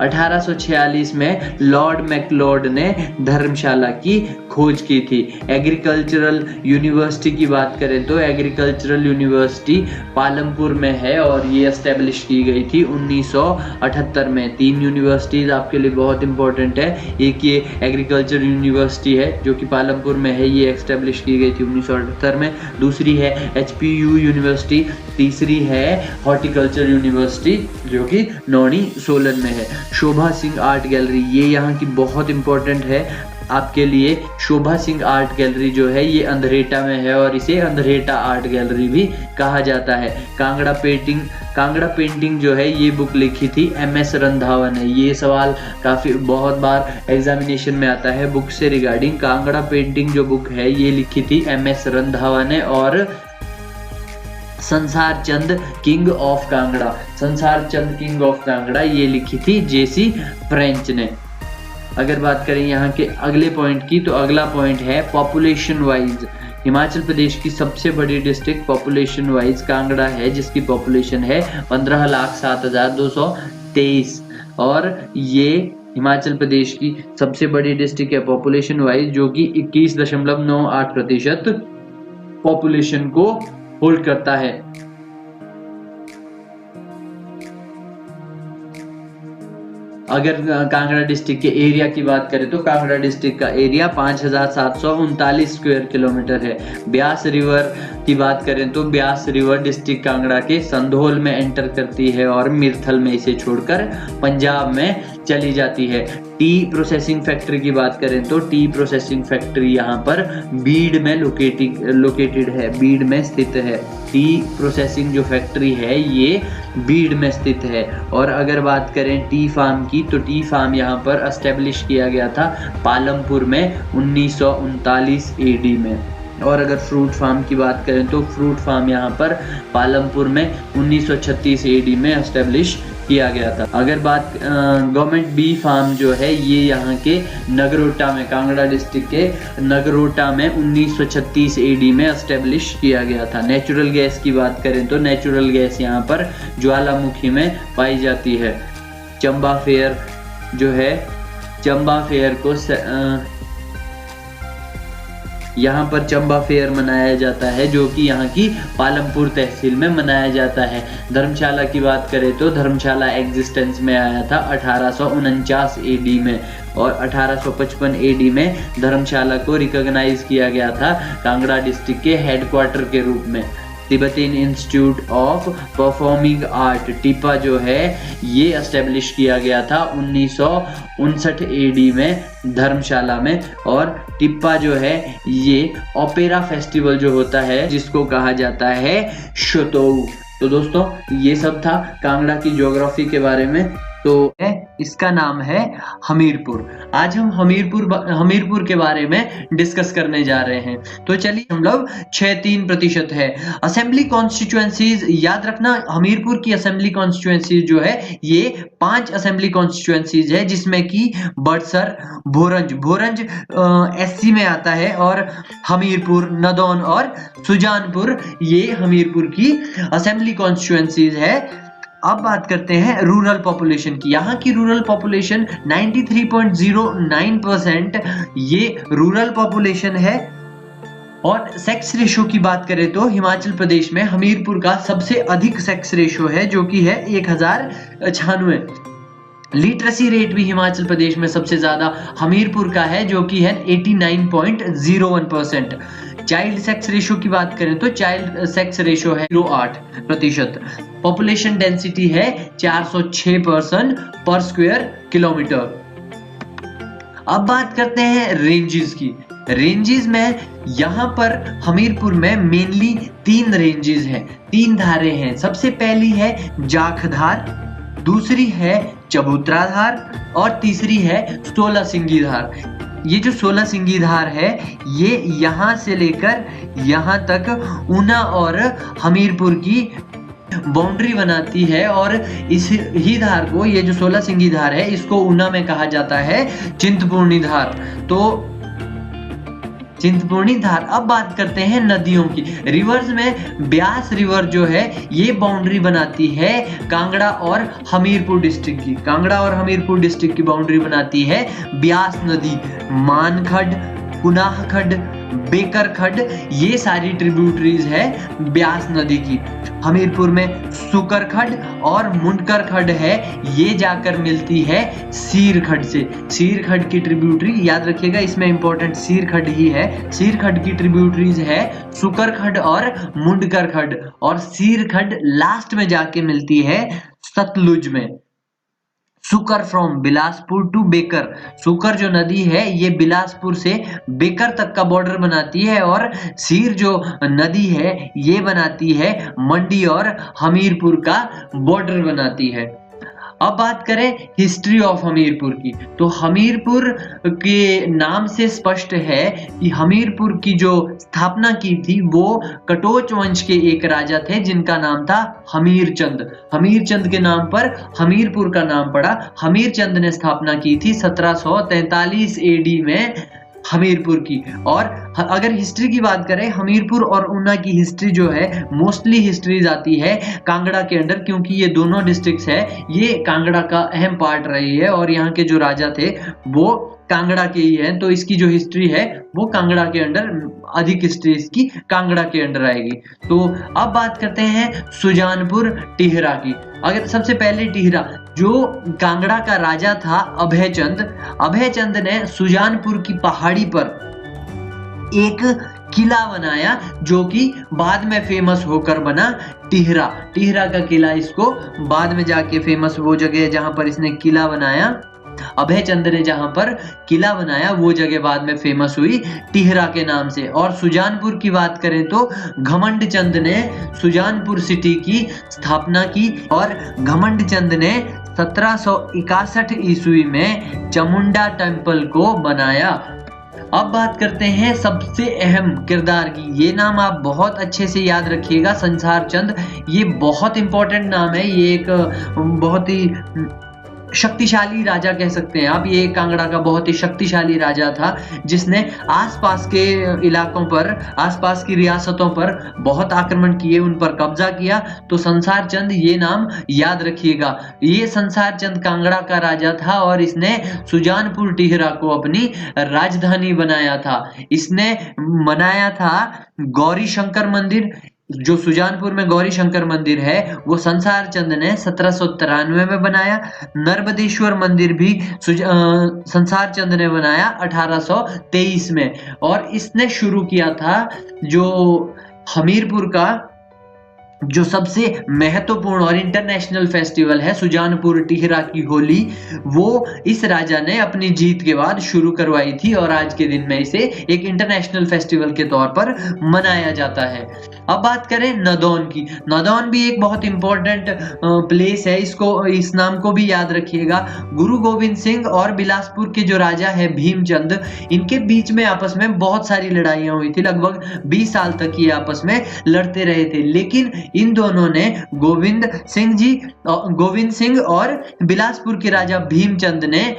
1846 में लॉर्ड मैक्लोड ने धर्मशाला की खोज की थी। एग्रीकल्चरल यूनिवर्सिटी की बात करें तो एग्रीकल्चरल यूनिवर्सिटी पालमपुर में है और ये एस्टेब्लिश की गई थी 1978 में। 3 यूनिवर्सिटीज आपके लिए बहुत इंपॉर्टेंट है। एक ये एग्रीकल्चर यूनिवर्सिटी है जो कि पालमपुर में है, ये एस्टेब्लिश की गई थी 1978 में। दूसरी है HPU यूनिवर्सिटी, तीसरी है हॉर्टिकल्चर यूनिवर्सिटी जो कि नौणी सोलन में है। शोभा सिंह आर्ट गैलरी, ये यहाँ की बहुत इंपॉर्टेंट है आपके लिए। शोभा सिंह आर्ट गैलरी जो है ये अंधरेटा में है और इसे अंधरेटा आर्ट गैलरी भी कहा जाता है। कांगड़ा पेंटिंग जो है ये बुक लिखी थी MS रंधावा ने। ये सवाल काफी बहुत बार एग्जामिनेशन में आता है बुक से रिगार्डिंग। कांगड़ा पेंटिंग जो बुक है ये लिखी थी MS रंधावा ने। और संसार चंद किंग ऑफ कांगड़ा ये लिखी थी JC फ्रेंच ने। अगर बात करें यहाँ के अगले पॉइंट की तो अगला पॉइंट है पॉपुलेशन वाइज। हिमाचल प्रदेश की सबसे बड़ी डिस्ट्रिक्ट पॉपुलेशन वाइज कांगड़ा है जिसकी पॉपुलेशन है 15,07,223 और ये हिमाचल प्रदेश की सबसे बड़ी डिस्ट्रिक्ट है पॉपुलेशन वाइज जो कि 21.98% पॉपुलेशन को होल्ड करता है। अगर कांगड़ा डिस्ट्रिक्ट के एरिया की बात करें तो कांगड़ा डिस्ट्रिक्ट का एरिया 5,739 स्क्वायर किलोमीटर है। ब्यास रिवर की बात करें तो ब्यास रिवर डिस्ट्रिक्ट कांगड़ा के संधोल में एंटर करती है और मिर्थल में इसे छोड़कर पंजाब में चली जाती है। टी प्रोसेसिंग फैक्ट्री की बात करें तो टी प्रोसेसिंग फैक्ट्री यहाँ पर बीड में लोकेटेड है, बीड में स्थित है। टी प्रोसेसिंग जो फैक्ट्री है ये बीड में स्थित है। और अगर बात करें टी फार्म की तो टी फार्म यहाँ पर एस्टेब्लिश किया गया था पालमपुर में 1939 AD में। और अगर फ्रूट फार्म की बात करें तो फ्रूट फार्म यहाँ पर पालमपुर में 1936 AD में एस्टेब्लिश किया गया था। अगर बात गवर्नमेंट बी फार्म जो है ये यहाँ के नगरोटा में, कांगड़ा डिस्ट्रिक्ट के नगरोटा में 1936 AD में एस्टेब्लिश किया गया था। नेचुरल गैस की बात करें तो नेचुरल गैस यहाँ पर ज्वालामुखी में पाई जाती है। चंबा फेयर जो है, चंबा फेयर को यहाँ पर चंबा फेयर मनाया जाता है जो कि यहाँ की पालमपुर तहसील में मनाया जाता है। धर्मशाला की बात करें तो धर्मशाला एग्जिस्टेंस में आया था 1849 AD में और 1855 AD में धर्मशाला को रिकॉग्नाइज किया गया था कांगड़ा डिस्ट्रिक्ट के हेडक्वार्टर के रूप में। तिब्बतीन इंस्टीट्यूट ऑफ परफॉर्मिंग आर्ट टिपा जो है ये एस्टेब्लिश किया गया था 1959 AD में धर्मशाला में। और टिप्पा जो है ये ओपेरा फेस्टिवल जो होता है जिसको कहा जाता है शोतोउ। तो दोस्तों ये सब था कांगड़ा की ज्योग्राफी के बारे में। तो इसका नाम है हमीरपुर। आज हम हमीरपुर के बारे में डिस्कस करने जा रहे हैं। तो चलिए हम लोग 63% है। असेंबली कॉन्स्टिट्यूएंसीज याद रखना, हमीरपुर की असेंबली कॉन्स्टिट्यूएंसीज जो है ये 5 असेंबली कॉन्स्टिट्यूएंसीज है जिसमें कि बड़सर, भोरंज SC में आता है और हमीरपुर, नदौन और सुजानपुर ये हमीरपुर की असेंबली कॉन्स्टिट्यूएंसीज है। अब बात करते हैं रूरल पॉपुलेशन की। यहाँ की रूरल पॉपुलेशन 93.09% ये रूरल पॉपुलेशन है। और सेक्स रेशो की बात करें तो हिमाचल प्रदेश में हमीरपुर का सबसे अधिक सेक्स रेशो है जो कि है 1096। लिटरेसी रेट भी हिमाचल प्रदेश में सबसे ज्यादा हमीरपुर का है जो कि है 89.01%। चाइल्ड सेक्स रेशो की बात करें तो चाइल्ड सेक्स रेशो है 0.8%। पॉपुलेशन डेंसिटी है 406 पर्सन पर स्क्वायर किलोमीटर। अब बात करते हैं रेंजेस की। रेंजेस में यहाँ पर हमीरपुर में मेनली 3 रेंजेस हैं, 3 धारें हैं। सबसे पहली है जाखधार, दूसरी है चबूतरा धार और तीसरी है 16 सिंगी धार। ये जो 16 सिंगी धार है ये यहाँ से लेकर यहाँ तक ऊना और हमीरपुर की बाउंड्री बनाती है। और इस ही धार को, ये जो 16 सिंगी धार है इसको ऊना में कहा जाता है चिंतपूर्णी धार। तो चिंतपूर्णी धार। अब बात करते हैं नदियों की। रिवर्स में ब्यास रिवर जो है ये बाउंड्री बनाती है कांगड़ा और हमीरपुर डिस्ट्रिक्ट की। कांगड़ा और हमीरपुर डिस्ट्रिक्ट की बाउंड्री बनाती है ब्यास नदी। मानखड, कुनाह खड, बेकर खड, ये सारी ट्रिब्यूटरीज है ब्यास नदी की। हमीरपुर में सुकर खड और मुंडकर खड है, ये जाकर मिलती है सीर खड से। सीर खड की ट्रिब्यूटरी याद रखिएगा, इसमें इंपॉर्टेंट सीर खड ही है। सीर खड की ट्रिब्यूटरीज है सुकर खड और मुंडकर खड, और सीर खड लास्ट में जाके मिलती है सतलुज में। सुकर फ्रॉम बिलासपुर टू बेकर। सुकर जो नदी है ये बिलासपुर से बेकर तक का बॉर्डर बनाती है, और सीर जो नदी है ये बनाती है मंडी और हमीरपुर का बॉर्डर बनाती है। अब बात करें हिस्ट्री ऑफ हमीरपुर की, तो हमीरपुर के नाम से स्पष्ट है कि हमीरपुर की जो स्थापना की थी वो कटोच वंश के एक राजा थे जिनका नाम था हमीरचंद। हमीरचंद के नाम पर हमीरपुर का नाम पड़ा। हमीरचंद ने स्थापना की थी 1743 एडी में हमीरपुर की। और अगर हिस्ट्री की बात करें, हमीरपुर और ऊना की हिस्ट्री जो है मोस्टली हिस्ट्रीज आती है कांगड़ा के अंडर, क्योंकि ये दोनों डिस्ट्रिक्ट्स है ये कांगड़ा का अहम पार्ट रही है और यहाँ के जो राजा थे वो कांगड़ा के ही हैं, तो इसकी जो हिस्ट्री है वो कांगड़ा के अंडर, अधिक हिस्ट्री इसकी कांगड़ा के अंडर आएगी। तो अब बात करते हैं सुजानपुर टिहरा की। अगर सबसे पहले टिहरा, जो कांगड़ा का राजा था अभयचंद, अभयचंद ने सुजानपुर की पहाड़ी पर एक किला बनाया जो कि बाद में फेमस होकर बना टिहरा। टिहरा का किला, इसको बाद में जाके फेमस, वो जगह जहां पर इसने किला बनाया, अभयचंद ने जहां पर किला बनाया वो जगह बाद में फेमस हुई टिहरा के नाम से। और सुजानपुर की बात करें तो घमंड चंद ने सुजानपुर सिटी की स्थापना की, और घमंड चंद ने 1761 ईस्वी में चामुंडा टेम्पल को बनाया। अब बात करते हैं सबसे अहम किरदार की, ये नाम आप बहुत अच्छे से याद रखिएगा, संसार चंद। ये बहुत इंपॉर्टेंट नाम है, ये एक बहुत ही शक्तिशाली राजा कह सकते हैं आप। ये कांगड़ा का बहुत ही शक्तिशाली राजा था जिसने आसपास के इलाकों पर, आसपास की रियासतों पर बहुत आक्रमण किए, उन पर कब्जा किया। तो संसार चंद ये नाम याद रखिएगा। ये संसार चंद कांगड़ा का राजा था और इसने सुजानपुर टिहरा को अपनी राजधानी बनाया था। इसने बनाया था गौरी शंकर मंदिर। जो सुजानपुर में गौरी शंकर मंदिर है वो संसार चंद ने 1793 में बनाया। नर्मदेश्वर मंदिर भी संसार चंद ने बनाया 1823 में। और इसने शुरू किया था जो हमीरपुर का जो सबसे महत्वपूर्ण और इंटरनेशनल फेस्टिवल है सुजानपुर टिहरा की होली, वो इस राजा ने अपनी जीत के बाद शुरू करवाई थी और आज के दिन में इसे एक इंटरनेशनल फेस्टिवल के तौर पर मनाया जाता है। अब बात करें नदौन की। नदौन भी एक बहुत इंपॉर्टेंट प्लेस है, इसको, इस नाम को भी याद रखिएगा। गुरु गोविंद सिंह और बिलासपुर के जो राजा है भीमचंद, इनके बीच में आपस में बहुत सारी लड़ाइयां हुई थी। लगभग 20 साल तक ये आपस में लड़ते रहे थे, लेकिन इन दोनों ने गोविंद सिंह और बिलासपुर के राजा भीमचंद ने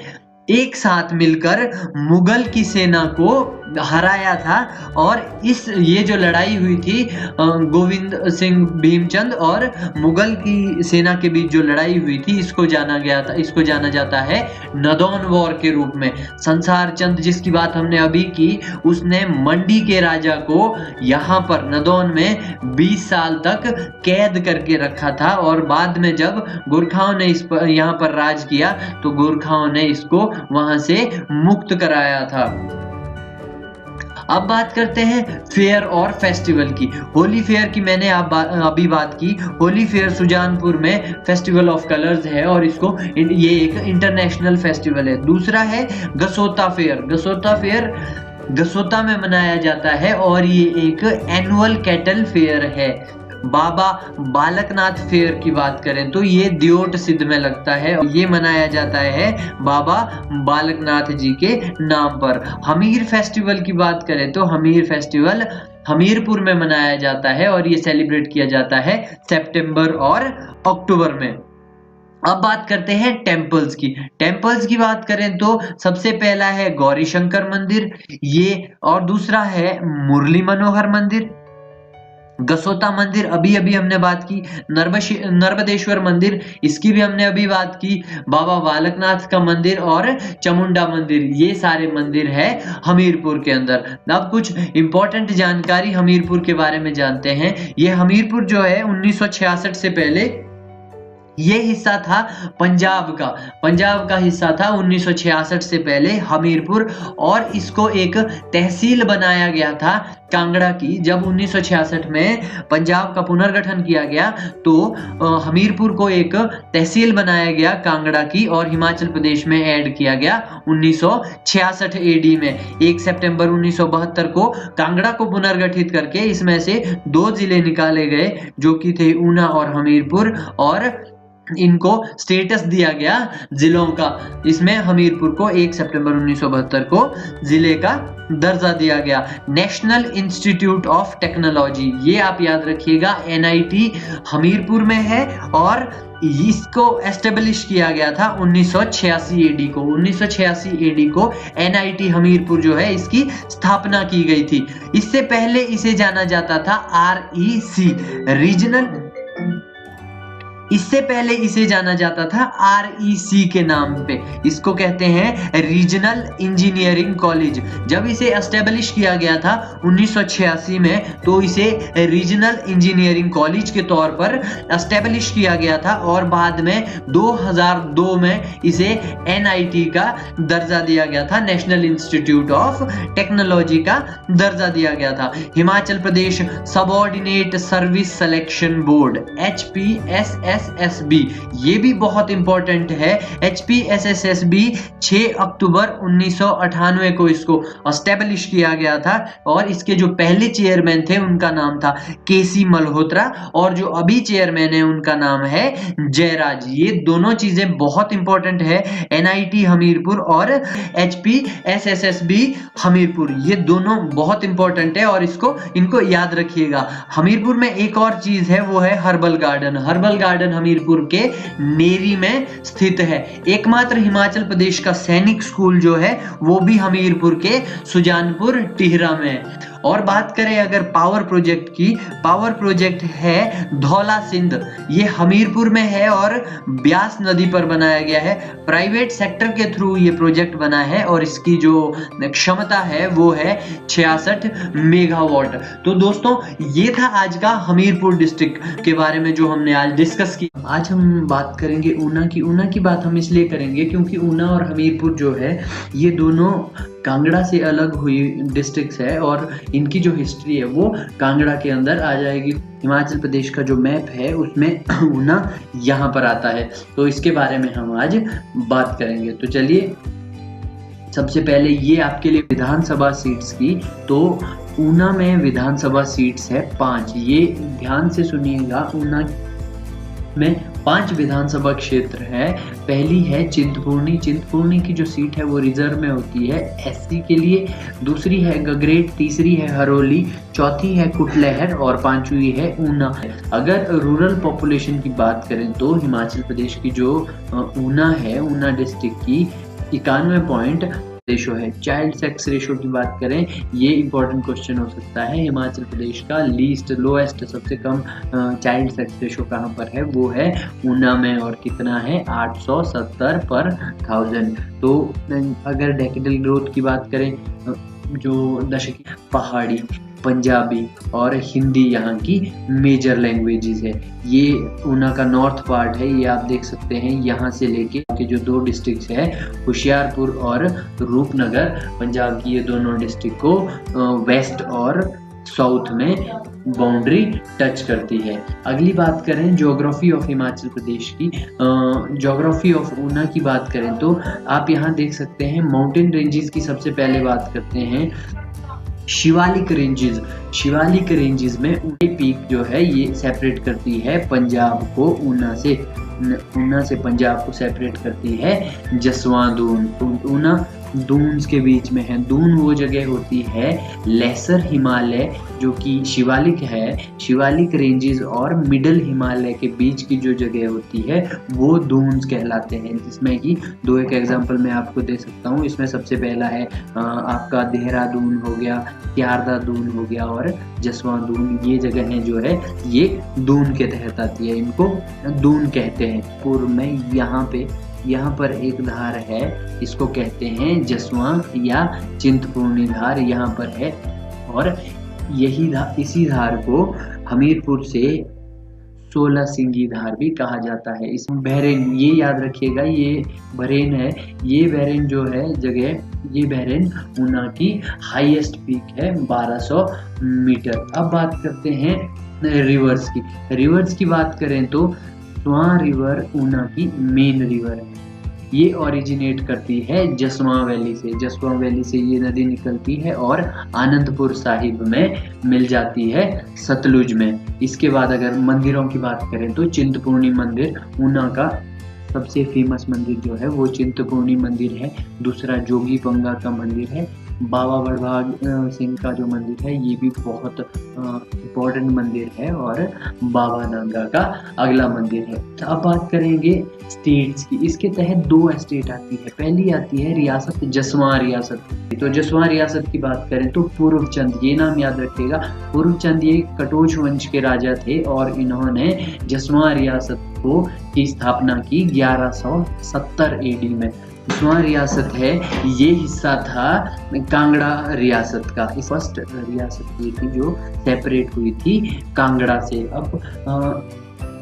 एक साथ मिलकर मुगल की सेना को हराया था। और ये जो लड़ाई हुई थी गोविंद सिंह भीमचंद और मुगल की सेना के बीच जो लड़ाई हुई थी, इसको जाना जाता है नदौन वॉर के रूप में। संसार चंद जिसकी बात हमने अभी की, उसने मंडी के राजा को यहाँ पर नदौन में 20 साल तक कैद करके रखा था, और बाद में जब गोरखाओं ने यहाँ पर राज किया तो गोरखाओं ने इसको वहां से मुक्त कराया था। अब बात करते हैं फेयर और फेस्टिवल की। होली फेयर की मैंने अभी बात की। होली फेयर सुजानपुर में फेस्टिवल ऑफ कलर्स है और इसको ये एक इंटरनेशनल फेस्टिवल है। दूसरा है गसोता फेयर। गसोता फेयर गसोता में मनाया जाता है और ये एक एनुअल कैटल फेयर है। बाबा बालकनाथ फेयर की बात करें तो ये दियोट सिद्ध में लगता है, ये मनाया जाता है बाबा बालकनाथ जी के नाम पर। हमीर फेस्टिवल की बात करें तो हमीर फेस्टिवल हमीरपुर में मनाया जाता है और ये सेलिब्रेट किया जाता है सितंबर और अक्टूबर में। अब बात करते हैं टेम्पल्स की। टेम्पल्स की बात करें तो सबसे पहला है गौरी शंकर मंदिर, ये, और दूसरा है मुरली मनोहर मंदिर, गसोता मंदिर अभी अभी हमने बात की, नर्मदेश्वर मंदिर इसकी भी हमने अभी बात की, बाबा बालकनाथ का मंदिर और चामुंडा मंदिर, ये सारे मंदिर है हमीरपुर के अंदर। अब कुछ इंपॉर्टेंट जानकारी हमीरपुर के बारे में जानते हैं। ये हमीरपुर जो है 1966 से पहले ये हिस्सा था पंजाब का हिस्सा था 1966 से पहले हमीरपुर, और इसको एक तहसील बनाया गया था कांगड़ा की। जब 1966 में पंजाब का पुनर्गठन किया गया तो हमीरपुर को एक तहसील बनाया गया कांगड़ा की, और हिमाचल प्रदेश में ऐड किया गया 1966 एडी में। 1 सितंबर 1972 को कांगड़ा को पुनर्गठित करके इसमें से 2 जिले निकाले गए जो कि थे ऊना और हमीरपुर, और इनको स्टेटस दिया गया जिलों का। इसमें हमीरपुर को 1 सितंबर 1972 को जिले का दर्जा दिया गया। नेशनल इंस्टीट्यूट ऑफ टेक्नोलॉजी, ये आप याद रखिएगा, NIT हमीरपुर में है, और इसको एस्टेब्लिश किया गया था 1986 एडी को। 1986 एडी को NIT हमीरपुर जो है इसकी स्थापना की गई थी। इससे पहले इसे जाना जाता था REC रीजनल, इससे पहले इसे जाना जाता था REC के नाम पे, इसको कहते हैं रीजनल इंजीनियरिंग कॉलेज। जब इसे एस्टेब्लिश किया गया था 1986 में तो इसे रीजनल इंजीनियरिंग कॉलेज के तौर पर एस्टेब्लिश किया गया था, और बाद में 2002 में इसे NIT का दर्जा दिया गया था, नेशनल इंस्टीट्यूट ऑफ टेक्नोलॉजी का दर्जा दिया गया था। Himachal Pradesh subordinate service selection board HPSSB, ये भी बहुत इंपॉर्टेंट है। HPSSB 6 अक्टूबर 1998 को इसको एस्टेब्लिश किया गया था, और इसके जो पहले चेयरमैन थे उनका नाम था KC मल्होत्रा, और जो अभी चेयरमैन है उनका नाम है जयराज। ये दोनों चीजें बहुत इंपॉर्टेंट है, NIT हमीरपुर और HPSSB हमीरपुर, ये दोनों बहुत इंपॉर्टेंट है और इनको याद रखिएगा। हमीरपुर में एक और चीज है, वो है herbal garden. Herbal garden Hamirpur के नेरी में स्थित है। एकमात्र हिमाचल प्रदेश का सैनिक स्कूल जो है वो भी हमीरपुर के सुजानपुर टिहरा में है। और बात करें अगर पावर प्रोजेक्ट की, पावर प्रोजेक्ट है धौला सिंध, ये हमीरपुर में है और ब्यास नदी पर बनाया गया है। प्राइवेट सेक्टर के थ्रू ये प्रोजेक्ट बना है, और इसकी जो क्षमता है वो है 66 मेगावाट। तो दोस्तों ये था आज का हमीरपुर डिस्ट्रिक्ट के बारे में जो हमने आज डिस्कस की। आज हम बात करेंगे ऊना की। ऊना की बात हम इसलिए करेंगे क्योंकि ऊना और हमीरपुर जो है ये दोनों कांगड़ा से अलग हुई डिस्ट्रिक्ट्स है, और इनकी जो हिस्ट्री है वो कांगड़ा के अंदर आ जाएगी। हिमाचल प्रदेश का जो मैप है उसमें ऊना यहाँ पर आता है, तो इसके बारे में हम आज बात करेंगे। तो चलिए, सबसे पहले ये आपके लिए विधानसभा सीट्स की, तो ऊना में विधानसभा सीट्स है 5। ये ध्यान से सुनिएगा, ऊना में 5 विधानसभा क्षेत्र है। पहली है चिंतपूर्णी। चिंतपूर्णी की जो सीट है वो रिजर्व में होती है SC के लिए। दूसरी है गगरेट, तीसरी है हरोली, चौथी है कुटलैहड़ और 5वीं है ऊना। अगर रूरल पॉपुलेशन की बात करें तो हिमाचल प्रदेश की जो ऊना है, ऊना डिस्ट्रिक्ट की 91 रेशो है। चाइल्ड सेक्स रेशो की बात करें, ये इंपॉर्टेंट क्वेश्चन हो सकता है। हिमाचल प्रदेश का लीस्ट लोएस्ट सबसे कम चाइल्ड सेक्स रेशो कहाँ पर है, वो है ऊना में, और कितना है 870 पर 1000। तो अगर डेकेडल ग्रोथ की बात करें, जो दशक पहाड़ी, पंजाबी और हिंदी यहाँ की मेजर लैंग्वेजेस है। ये ऊना का नॉर्थ पार्ट है, ये आप देख सकते हैं। यहाँ से लेके के जो 2 डिस्ट्रिक्ट्स है होशियारपुर और रूपनगर, पंजाब की ये दोनों डिस्ट्रिक्ट को वेस्ट और साउथ में बाउंड्री टच करती है। अगली बात करें ज्योग्राफी ऑफ हिमाचल प्रदेश की, ज्योग्राफी ऑफ ऊना की बात करें तो आप यहाँ देख सकते हैं माउंटेन रेंजेस की सबसे पहले बात करते हैं। शिवालिक रेंजेस, शिवालिक रेंजेस में ऊटी पीक जो है ये सेपरेट करती है पंजाब को ऊना से। ऊना से पंजाब को सेपरेट करती है जसवां दून। ऊना दून्स के बीच में है। दून वो जगह होती है लेसर हिमालय जो कि शिवालिक है, शिवालिक रेंजेस और मिडल हिमालय के बीच की जो जगह होती है वो दून्स कहलाते हैं। जिसमें कि दो एक एग्जांपल मैं आपको दे सकता हूँ। इसमें सबसे पहला है आपका देहरादून हो गया, क्यारदा दून हो गया और जसवां दून। ये जगहें जो है ये दून के तहत आती है, इनको दून कहते हैं। पूर्व में यहाँ पर एक धार है, इसको कहते हैं जसवां या चिंतपूर्णी धार यहाँ पर है। और इसी धार को हमीरपुर से 16 सिंगी धार भी कहा जाता है। इस बहरेन, ये याद रखिएगा, ये बहरेन है। ये बहरेन जो है जगह, ये बहरेन ऊना की हाईएस्ट पीक है 1200 मीटर। अब बात करते हैं रिवर्स की। रिवर्स की बात करें तो स्वां रिवर ऊना की मेन रिवर है। ये ओरिजिनेट करती है जसवां वैली से। जसवां वैली से ये नदी निकलती है और आनंदपुर साहिब में मिल जाती है सतलुज में। इसके बाद अगर मंदिरों की बात करें तो चिंतपूर्णी मंदिर, ऊना का सबसे फेमस मंदिर जो है वो चिंतपूर्णी मंदिर है। दूसरा जोगी पंगा का मंदिर है। बाबा बड़भाग सिंह का जो मंदिर है ये भी बहुत इम्पोर्टेंट मंदिर है। और बाबा नांगा का अगला मंदिर है। तो अब बात करेंगे स्टेट्स की। इसके तहत 2 स्टेट आती है। पहली आती है रियासत जसवां रियासत। तो जसवां रियासत की बात करें तो पूर्वचंद, ये नाम याद रखिएगा। पूर्वचंद ये कटोच वंश के राजा थे और इन्होंने जसवां रियासत की स्थापना की 1170 एडी में। जसवां रियासत है ये हिस्सा था कांगड़ा रियासत का। फर्स्ट रियासत ये थी जो सेपरेट हुई थी कांगड़ा से। अब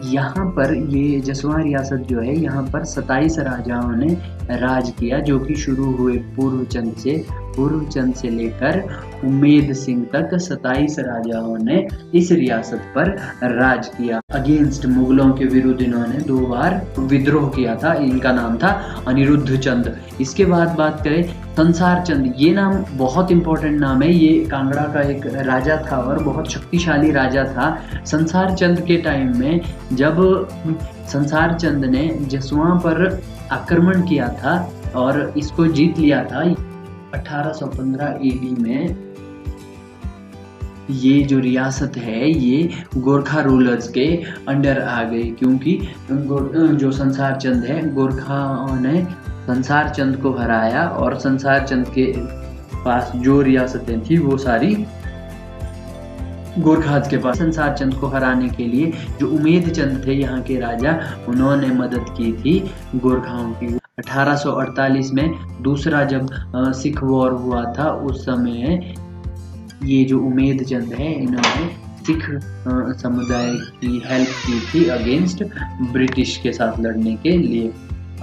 यहाँ पर ये जसवां रियासत जो है, यहाँ पर 27 राजाओं ने राज किया जो कि शुरू हुए पूर्वचंद से लेकर उमेद सिंह तक 27 राजाओं ने इस रियासत पर राज किया। अगेंस्ट मुगलों के विरुद्ध इन्होंने 2 बार विद्रोह किया था। इनका नाम था अनिरुद्ध चंद। इसके बाद बात करें संसार चंद, ये नाम बहुत इंपॉर्टेंट नाम है। ये कांगड़ा का एक राजा था और बहुत शक्तिशाली राजा था। संसार चंद के टाइम में जब संसार चंद ने जसवां पर आक्रमण किया था और इसको जीत लिया था 1815 एडी में, ये जो रियासत है ये गोरखा रूलर्स के अंडर आ गई। क्योंकि जो संसार चंद है, गोरखाओं ने संसार चंद को हराया और संसार चंद के पास जो रियासतें थी वो सारी गोरखाज के पास। संसार चंद को हराने के लिए जो उमेद चंद थे यहाँ के राजा, उन्होंने मदद की थी गोरखाओं की। 1848 में दूसरा जब सिख वॉर हुआ था उस समय ये जो उमेद चंद है इन्होंने सिख समुदाय की हेल्प की थी अगेंस्ट ब्रिटिश के साथ लड़ने के लिए।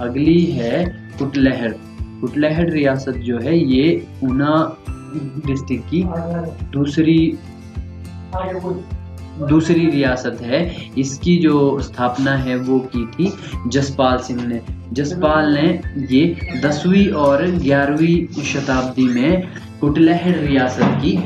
अगली है कुटलहर। कुटलहर रियासत जो है ये ऊना डिस्ट्रिक्ट की दूसरी रियासत है। इसकी जो स्थापना है वो की थी जसपाल सिंह ने। जसपाल ने ये 10वीं और 11वीं शताब्दी में कुटलहर रियासत की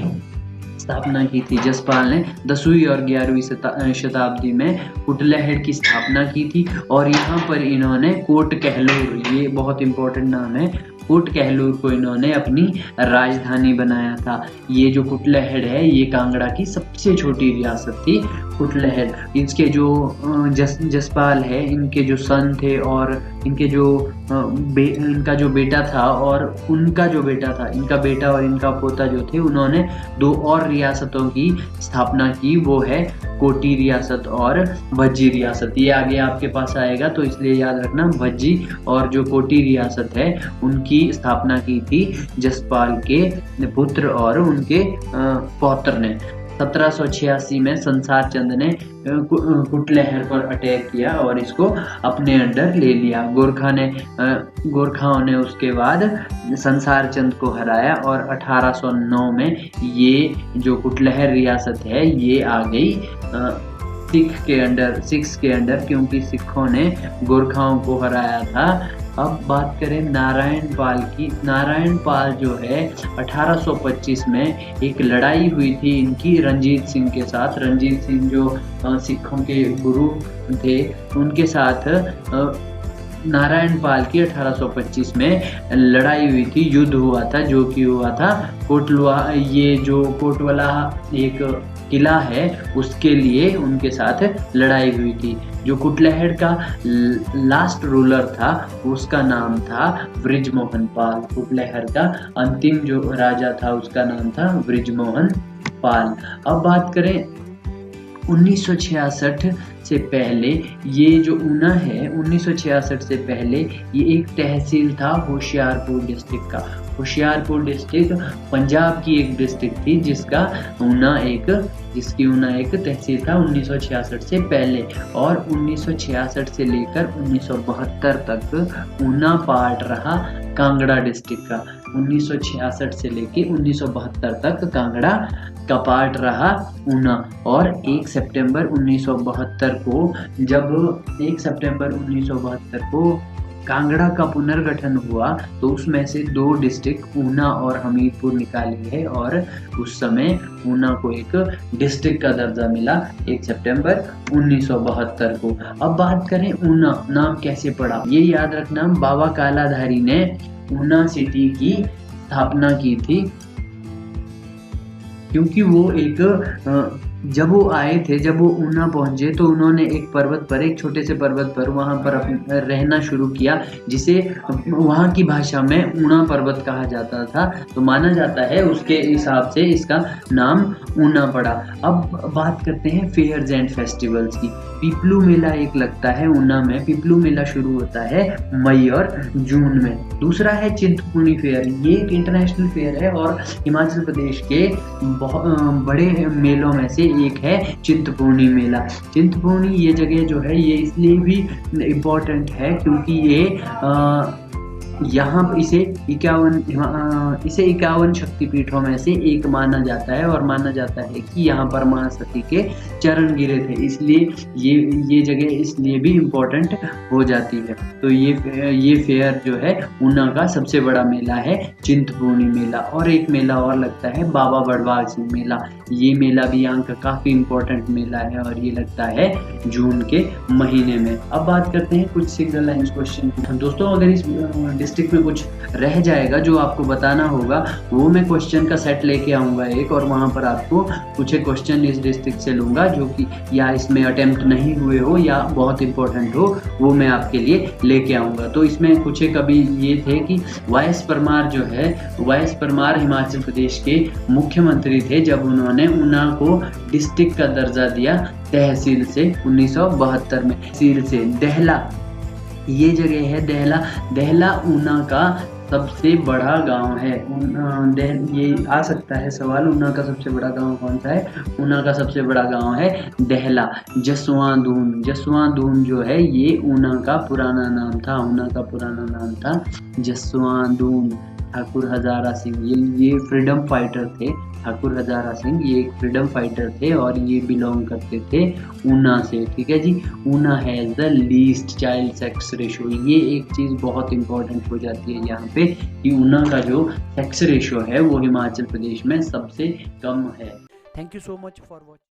स्थापना की थी। जसपाल ने 10वीं और 11वीं शताब्दी में कुटलहर की स्थापना की थी। और यहाँ पर इन्होंने कोट कहलूर, ये बहुत इंपॉर्टेंट नाम है, कोट कहलूर को इन्होंने अपनी राजधानी बनाया था। ये जो कुटलहर है ये कांगड़ा की सबसे छोटी रियासत थी कुटलहर। इसके जो जसपाल है, इनके जो सन थे और इनके जो इनका जो बेटा था और उनका जो बेटा था, इनका बेटा और इनका पोता जो थे, उन्होंने 2 और रियासतों की स्थापना की। वो है कोटी रियासत और भज्जी रियासत। ये आगे आपके पास आएगा तो इसलिए याद रखना। भज्जी और जो कोटी रियासत है उनकी स्थापना की थी जसपाल के पुत्र और उनके पौत्र ने। 1786 में संसार चंद ने कुटलहर पर अटैक किया और इसको अपने अंडर ले लिया। गोरखाओं ने उसके बाद संसार चंद को हराया और 1809 में ये जो कुटलहर रियासत है ये आ गई सिख के अंडर, क्योंकि सिखों ने गोरखाओं को हराया था। अब बात करें नारायण पाल की। नारायण पाल जो है 1825 में एक लड़ाई हुई थी इनकी रंजीत सिंह के साथ। रंजीत सिंह जो सिखों के गुरु थे, उनके साथ नारायण पाल की 1825 में लड़ाई हुई थी, युद्ध हुआ था, जो कि हुआ था कोटलुआ, ये जो कोटवाला एक किला है उसके लिए उनके साथ लड़ाई हुई थी। जो कुटलैहड़ का लास्ट रूलर था उसका नाम था बृजमोहन पाल। कुटलैहड़ का अंतिम जो राजा था उसका नाम था बृजमोहन पाल। अब बात करें 1966 से पहले, ये जो ऊना है 1966 से पहले ये एक तहसील था होशियारपुर डिस्ट्रिक्ट का। होशियारपुर डिस्ट्रिक्ट पंजाब की एक डिस्ट्रिक्ट थी जिसकी ऊना एक तहसील था 1966 से पहले। और 1966 से लेकर 1972 तक ऊना पार्ट रहा कांगड़ा डिस्ट्रिक्ट का। 1966 से लेके 1972 तक कांगड़ा का पार्ट रहा ऊना। और 1 सितंबर 1972 को कांगड़ा का पुनर्गठन हुआ तो उसमें से 2 डिस्ट्रिक्ट ऊना और हमीरपुर निकाले गए और उस समय ऊना को एक डिस्ट्रिक्ट का दर्जा मिला 1 सितंबर 1972 को। अब बात करें ऊना नाम कैसे पड़ा, ये याद रखना, बाबा कालाधारी ने ऊना सिटी की स्थापना की थी, क्योंकि वो जब वो आए थे, जब वो ऊना पहुंचे तो उन्होंने एक छोटे से पर्वत पर वहां पर रहना शुरू किया, जिसे वहां की भाषा में ऊना पर्वत कहा जाता था। तो माना जाता है उसके हिसाब से इसका नाम ऊना पड़ा। अब बात करते हैं फेयर्स एंड फेस्टिवल्स की। पिपलू मेला एक लगता है ऊना में। पिपलू मेला शुरू होता है मई और जून में। दूसरा है चिंतपूर्णी फेयर, ये एक इंटरनेशनल फेयर है और हिमाचल प्रदेश के बड़े मेलों में से एक है चिंतपूर्णी मेला। चिंतपूर्णी ये जगह जो है ये इसलिए भी इम्पोर्टेंट है क्योंकि ये यहाँ इसे 51 शक्तिपीठों में से एक माना जाता है और माना जाता है कि यहाँ पर मां सती के चरण गिरे थे, इसलिए ये जगह इसलिए भी इम्पोर्टेंट हो जाती है। तो ये फेयर जो है ऊना का सबसे बड़ा मेला है चिंतपूर्णी मेला। और एक मेला और लगता है बाबा बड़भाग सिंह मेला। ये मेला भी यहाँ का काफ़ी इम्पोर्टेंट मेला है और ये लगता है जून के महीने में। अब बात करते हैं कुछ सिंगल लाइन क्वेश्चन। दोस्तों अगर इस डिस्ट्रिक्ट में कुछ रह जाएगा जो आपको बताना होगा, वो मैं क्वेश्चन का सेट लेके आऊँगा एक, और वहाँ पर आपको कुछ एक क्वेश्चन इस डिस्ट्रिक्ट से लूँगा जो कि या इसमें अटेम्प्ट नहीं हुए हो या बहुत इंपॉर्टेंट हो, वो मैं आपके लिए लेके आऊँगा। तो इसमें कुछ एक अभी ये थे कि वाई.एस. परमार जो है, वाई.एस. परमार हिमाचल प्रदेश के मुख्यमंत्री थे जब उन्होंने ऊना को डिस्ट्रिक्ट का दर्जा दिया तहसील से 1972 में। तहसील से देहला, ये जगह है देहला। देहला ऊना का सबसे बड़ा गांव है। ये आ सकता है सवाल, ऊना का सबसे बड़ा गांव कौन सा है? ऊना का सबसे बड़ा गांव है देहला। जसवां दून जो है ये ऊना का पुराना नाम था। ऊना का पुराना नाम था जसवां दून। ठाकुर हजारा सिंह, ये फ्रीडम फाइटर थे। ठाकुर हजारा सिंह ये एक फ्रीडम फाइटर थे और ये बिलोंग करते थे ऊना से। ठीक है जी। Una has the least child sex ratio. ये एक चीज़ बहुत इंपॉर्टेंट हो जाती है यहाँ पे कि ऊना का जो सेक्स रेशो है वो हिमाचल प्रदेश में सबसे कम है। Thank you so much for watching.